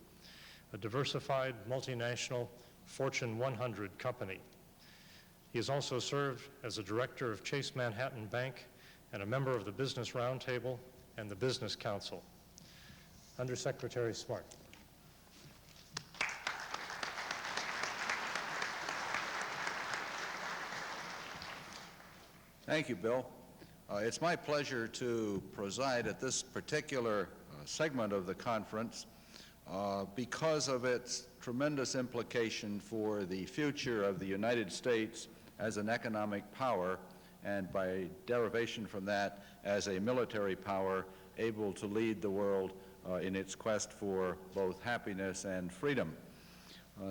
a diversified multinational Fortune 100 company. He has also served as a director of Chase Manhattan Bank and a member of the Business Roundtable and the Business Council. Undersecretary Smart. Thank you, Bill. It's my pleasure to preside at this particular segment of the conference because of its tremendous implication for the future of the United States as an economic power, and by derivation from that, as a military power able to lead the world in its quest for both happiness and freedom.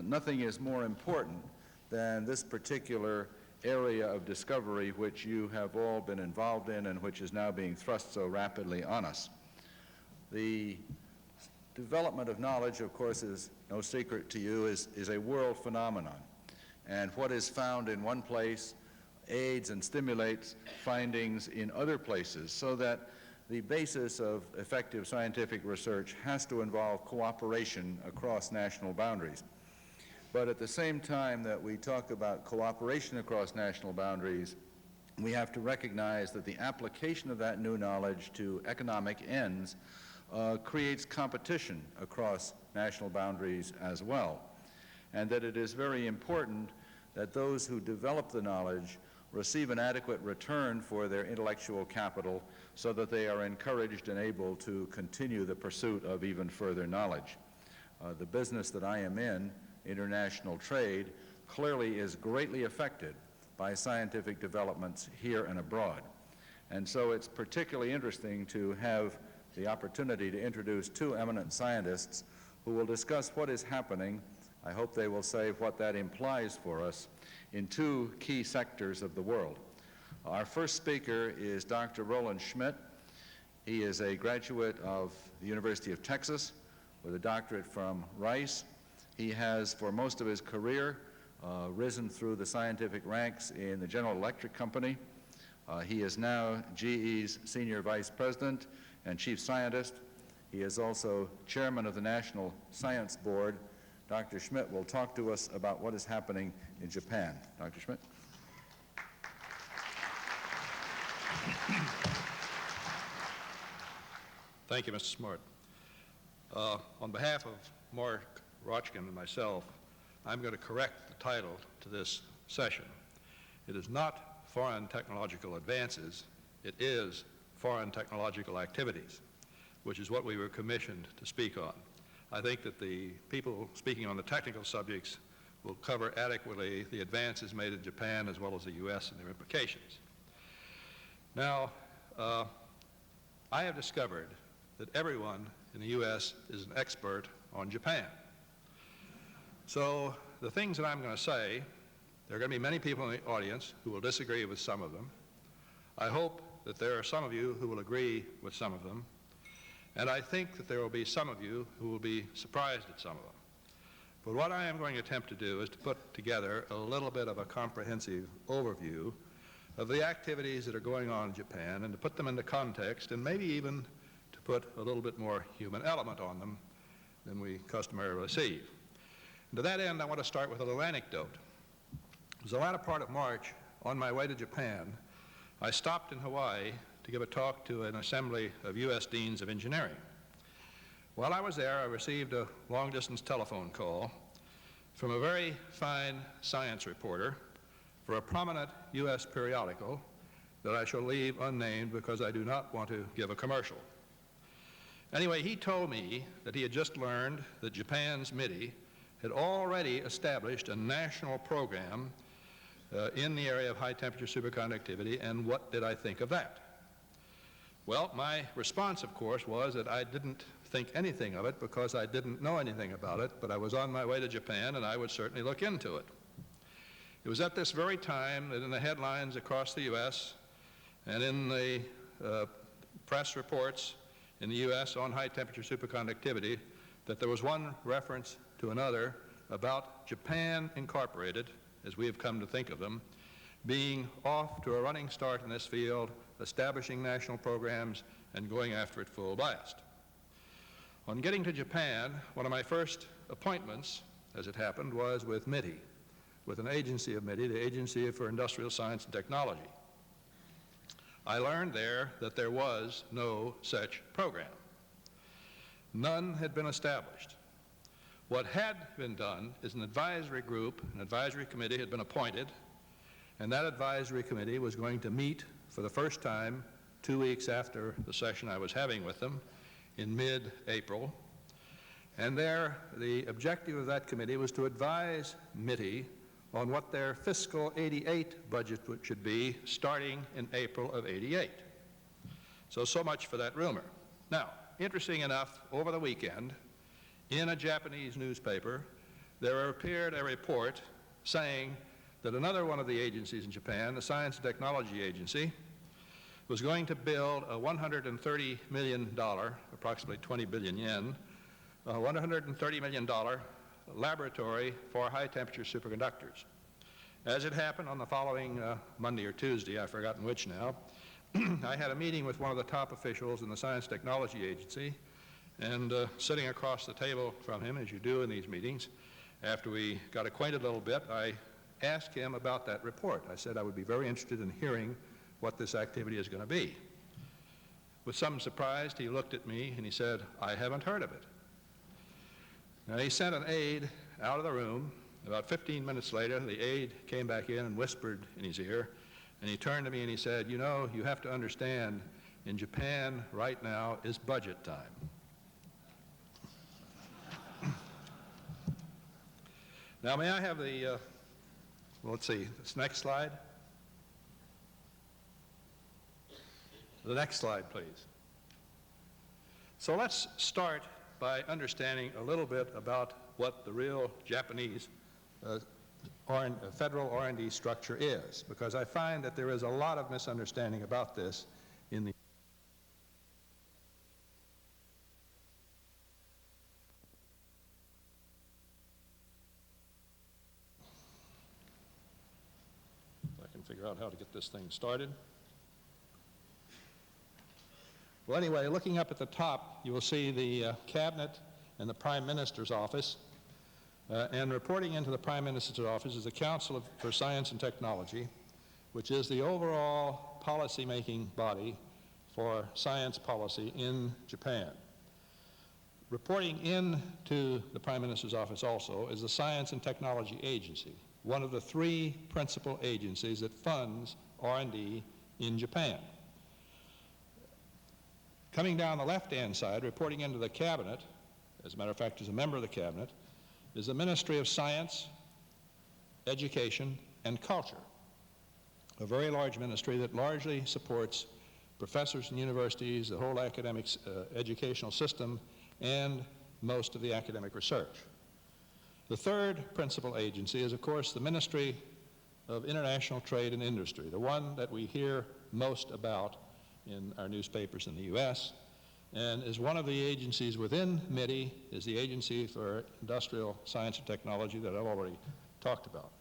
Nothing is more important than this particular area of discovery which you have all been involved in and which is now being thrust so rapidly on us. The development of knowledge, of course, is no secret to you, is a world phenomenon. And what is found in one place aids and stimulates findings in other places, so that the basis of effective scientific research has to involve cooperation across national boundaries. But at the same time that we talk about cooperation across national boundaries, we have to recognize that the application of that new knowledge to economic ends creates competition across national boundaries as well, and that it is very important that those who develop the knowledge receive an adequate return for their intellectual capital so that they are encouraged and able to continue the pursuit of even further knowledge. The business that I am in, international trade, clearly is greatly affected by scientific developments here and abroad. And so it's particularly interesting to have the opportunity to introduce two eminent scientists who will discuss what is happening. I hope they will say what that implies for us in two key sectors of the world. Our first speaker is Dr. Roland Schmidt. He is a graduate of the University of Texas with a doctorate from Rice. He has, for most of his career, risen through the scientific ranks in the General Electric Company. He is now GE's Senior Vice President and Chief Scientist. He is also Chairman of the National Science Board. Dr. Schmidt will talk to us about what is happening in Japan. Dr. Schmidt. Thank you, Mr. Smart. On behalf of Mark Rochkin and myself, I'm going to correct the title to this session. It is not foreign technological advances, it is foreign technological activities, which is what we were commissioned to speak on. I think that the people speaking on the technical subjects will cover adequately the advances made in Japan as well as the U.S. and their implications. Now, I have discovered that everyone in the U.S. is an expert on Japan. So the things that I'm going to say, there are going to be many people in the audience who will disagree with some of them. I hope that there are some of you who will agree with some of them. And I think that there will be some of you who will be surprised at some of them. But what I am going to attempt to do is to put together a little bit of a comprehensive overview of the activities that are going on in Japan and to put them into context and maybe even to put a little bit more human element on them than we customarily see. And to that end, I want to start with a little anecdote. It was the latter part of March, on my way to Japan, I stopped in Hawaii to give a talk to an assembly of U.S. Deans of Engineering. While I was there, I received a long-distance telephone call from a very fine science reporter for a prominent U.S. periodical that I shall leave unnamed because I do not want to give a commercial. Anyway, he told me that he had just learned that Japan's MIDI had already established a national program in the area of high-temperature superconductivity, and what did I think of that? Well, my response, of course, was that I didn't think anything of it because I didn't know anything about it, but I was on my way to Japan and I would certainly look into it. It was at this very time that in the headlines across the U.S. and in the press reports in the U.S. on high-temperature superconductivity that there was one reference to another about Japan Incorporated, as we have come to think of them, being off to a running start in this field, establishing national programs, and going after it full blast. On getting to Japan, one of my first appointments, as it happened, was with MIDI, with an agency of MIDI, the Agency for Industrial Science and Technology. I learned there that there was no such program. None had been established. What had been done is an advisory group, an advisory committee had been appointed, And that advisory committee was going to meet for the first time 2 weeks after the session I was having with them in mid-April. And there, the objective of that committee was to advise MITI on what their fiscal 88 budget should be starting in April of 88. So much for that rumor. Now, interesting enough, over the weekend, in a Japanese newspaper, there appeared a report saying that another one of the agencies in Japan, the Science and Technology Agency, was going to build a $130 million, approximately 20 billion yen, $130 million laboratory for high-temperature superconductors. As it happened on the following Monday or Tuesday, I've forgotten which now, I had a meeting with one of the top officials in the Science Technology Agency, and sitting across the table from him, as you do in these meetings, after we got acquainted a little bit, I asked him about that report. I said I would be very interested in hearing what this activity is going to be. With some surprise, he looked at me and he said, "I haven't heard of it." Now, he sent an aide out of the room. About 15 minutes later, the aide came back in and whispered in his ear, and he turned to me and he said, "You know, you have to understand, in Japan right now is budget time." Now, may I have the, well, let's see, this next slide? The next slide, please. So let's start by understanding a little bit about what the real Japanese federal R&D structure is, because I find that there is a lot of misunderstanding about this in the figure out how to get this thing started. Well, anyway, looking up at the top, you will see the Cabinet and the Prime Minister's office. And reporting into the Prime Minister's office is the Council for Science and Technology, which is the overall policy-making body for science policy in Japan. Reporting in to the Prime Minister's office also is the Science and Technology Agency, one of the 3 principal agencies that funds R&D in Japan. Coming down the left-hand side, reporting into the Cabinet, as a matter of fact, as a member of the Cabinet, is the Ministry of Science, Education, and Culture, a very large ministry that largely supports professors in universities, the whole academic educational system, and most of the academic research. The third principal agency is, of course, the Ministry of International Trade and Industry, the one that we hear most about in our newspapers in the U.S., and is one of the agencies within MITI, is the Agency for Industrial Science and Technology that I've already talked about.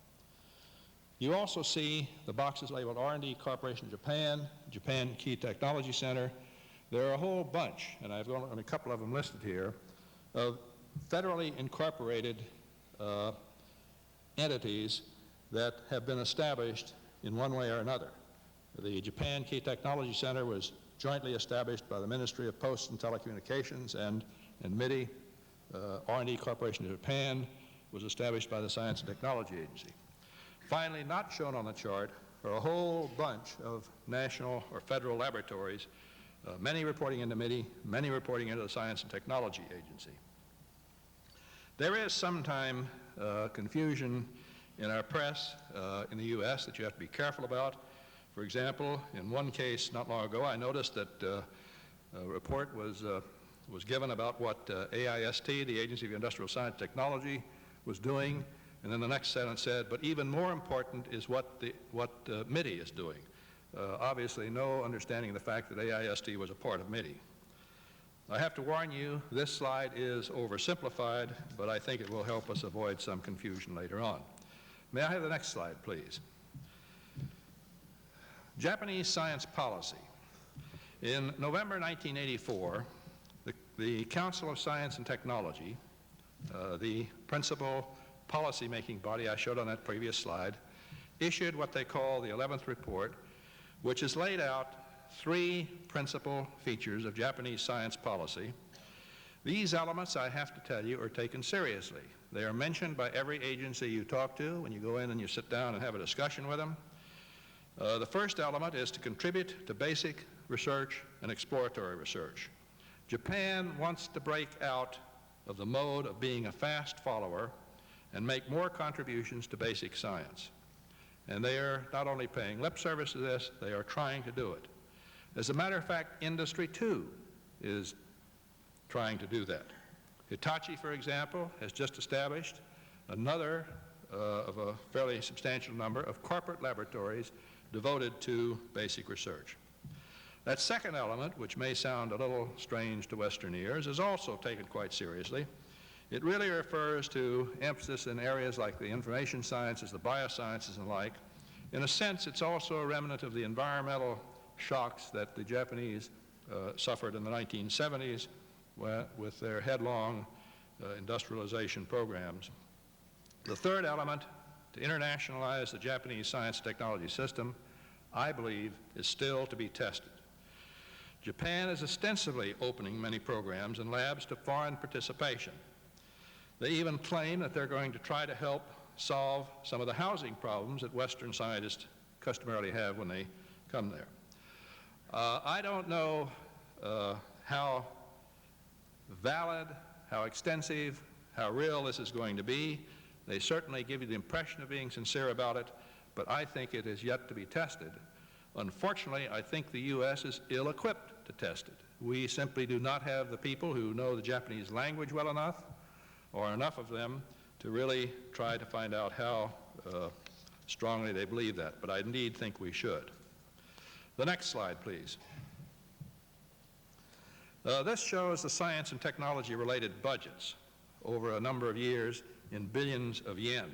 You also see the boxes labeled R&D Corporation of Japan, Japan Key Technology Center. There are a whole bunch, and I've got a couple of them listed here, of federally incorporated entities that have been established in one way or another. The Japan Key Technology Center was jointly established by the Ministry of Posts and Telecommunications and MITI. R&D Corporation of Japan was established by the Science and Technology Agency. Finally, not shown on the chart are a whole bunch of national or federal laboratories, many reporting into MITI, many reporting into the Science and Technology Agency. There is sometimes confusion in our press in the U.S. that you have to be careful about. For example, in one case not long ago, I noticed that a report was given about what AIST, the Agency of Industrial Science and Technology, was doing, and then the next sentence said, but even more important is what MITI is doing. Obviously, no understanding of the fact that AIST was a part of MITI. I have to warn you, this slide is oversimplified, but I think it will help us avoid some confusion later on. May I have the next slide, please? Japanese science policy. In November 1984, the Council of Science and Technology, the principal policy-making body I showed on that previous slide, issued what they call the 11th report, which has laid out 3 principal features of Japanese science policy. These elements, I have to tell you, are taken seriously. They are mentioned by every agency you talk to when you go in and you sit down and have a discussion with them. The first element is to contribute to basic research and exploratory research. Japan wants to break out of the mode of being a fast follower and make more contributions to basic science. And they are not only paying lip service to this, they are trying to do it. As a matter of fact, industry too is trying to do that. Hitachi, for example, has just established another of a fairly substantial number of corporate laboratories devoted to basic research. That second element, which may sound a little strange to Western ears, is also taken quite seriously. It really refers to emphasis in areas like the information sciences, the biosciences, and the like. In a sense, it's also a remnant of the environmental shocks that the Japanese suffered in the 1970s with their headlong industrialization programs. The third element, to internationalize the Japanese science and technology system, I believe, is still to be tested. Japan is ostensibly opening many programs and labs to foreign participation. They even claim that they're going to try to help solve some of the housing problems that Western scientists customarily have when they come there. I don't know how valid, how extensive, how real this is going to be. They certainly give you the impression of being sincere about it, but I think it is yet to be tested. Unfortunately, I think the U.S. is ill-equipped to test it. We simply do not have the people who know the Japanese language well enough, or enough of them, to really try to find out how strongly they believe that, but I indeed think we should. The next slide, please. This shows the science and technology-related budgets over a number of years in billions of yen.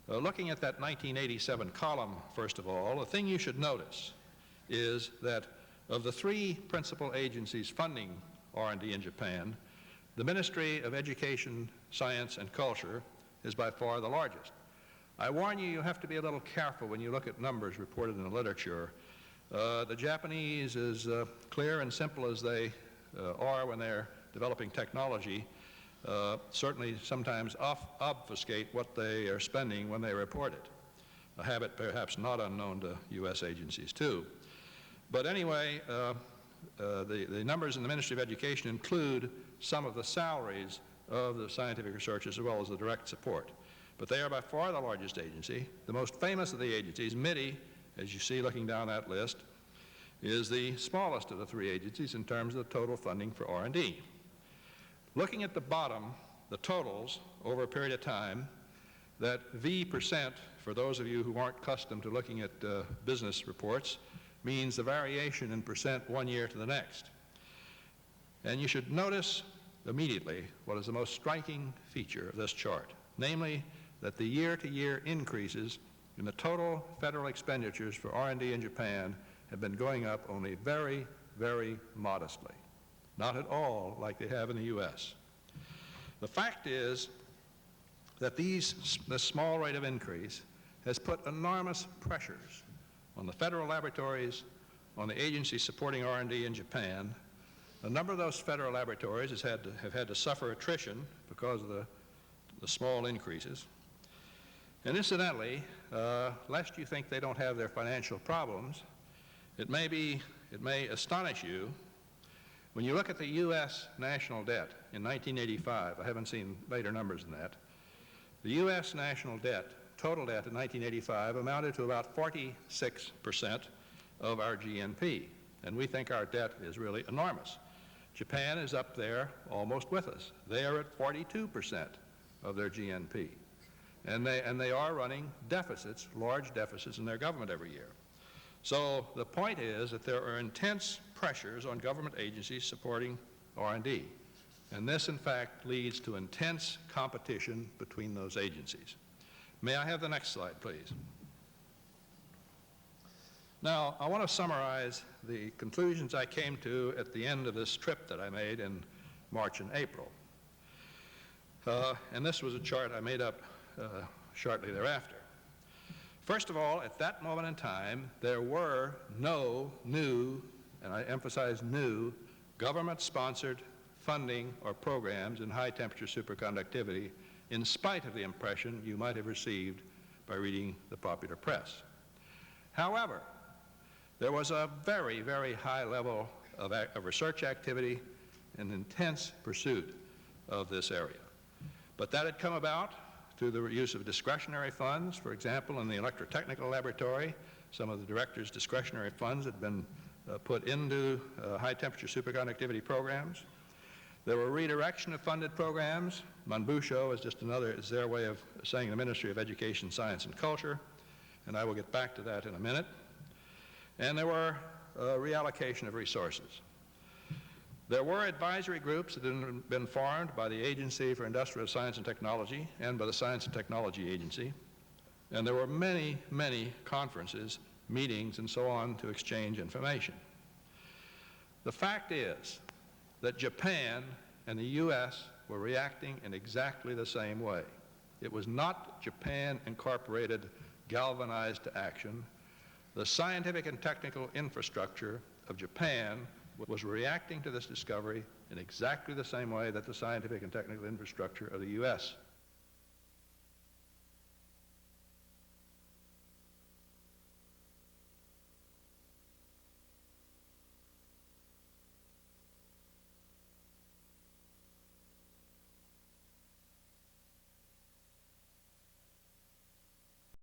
Looking at that 1987 column, first of all, the thing you should notice is that of the three principal agencies funding R&D in Japan, the Ministry of Education, Science, and Culture is by far the largest. I warn you, you have to be a little careful when you look at numbers reported in the literature. The Japanese, as clear and simple as they are when they're developing technology, certainly sometimes obfuscate what they are spending when they report it, a habit perhaps not unknown to U.S. agencies too. But anyway, the numbers in the Ministry of Education include some of the salaries of the scientific researchers as well as the direct support. But they are by far the largest agency. The most famous of the agencies, MIDI, as you see looking down that list, is the smallest of the three agencies in terms of the total funding for R&D. Looking at the bottom, the totals over a period of time, that V%, for those of you who aren't accustomed to looking at business reports, means the variation in percent one year to the next. And you should notice immediately what is the most striking feature of this chart, namely that the year-to-year increases in the total federal expenditures for R&D in Japan have been going up only very, very modestly. Not at all like they have in the U.S. The fact is that this small rate of increase has put enormous pressures on the federal laboratories, on the agencies supporting R&D in Japan. A number of those federal laboratories have had to suffer attrition because of the small increases. And incidentally, lest you think they don't have their financial problems, it may astonish you when you look at the U.S. national debt in 1985. I haven't seen later numbers than that. The U.S. national debt, total debt in 1985, amounted to about 46% of our GNP, and we think our debt is really enormous. Japan is up there almost with us. They are at 42% of their GNP, and they are running deficits, large deficits in their government every year. So the point is that there are intense pressures on government agencies supporting R&D, and this in fact leads to intense competition between those agencies. May I have the next slide, please? Now, I want to summarize the conclusions I came to at the end of this trip that I made in March and April. And this was a chart I made up shortly thereafter. First of all, at that moment in time, there were no new, and I emphasize new, government-sponsored funding or programs in high-temperature superconductivity, in spite of the impression you might have received by reading the popular press. However, there was a very, very high level of research activity and intense pursuit of this area. But that had come about through the use of discretionary funds. For example, in the electrotechnical laboratory, some of the director's discretionary funds had been put into high-temperature superconductivity programs. There were redirection of funded programs. Monbusho is just another, is their way of saying the Ministry of Education, Science, and Culture, and I will get back to that in a minute. And there were reallocation of resources. There were advisory groups that had been formed by the Agency for Industrial Science and Technology and by the Science and Technology Agency. And there were many, many conferences, meetings, and so on to exchange information. The fact is that Japan and the U.S. were reacting in exactly the same way. It was not Japan incorporated, galvanized to action. The scientific and technical infrastructure of Japan was reacting to this discovery in exactly the same way that the scientific and technical infrastructure of the U.S.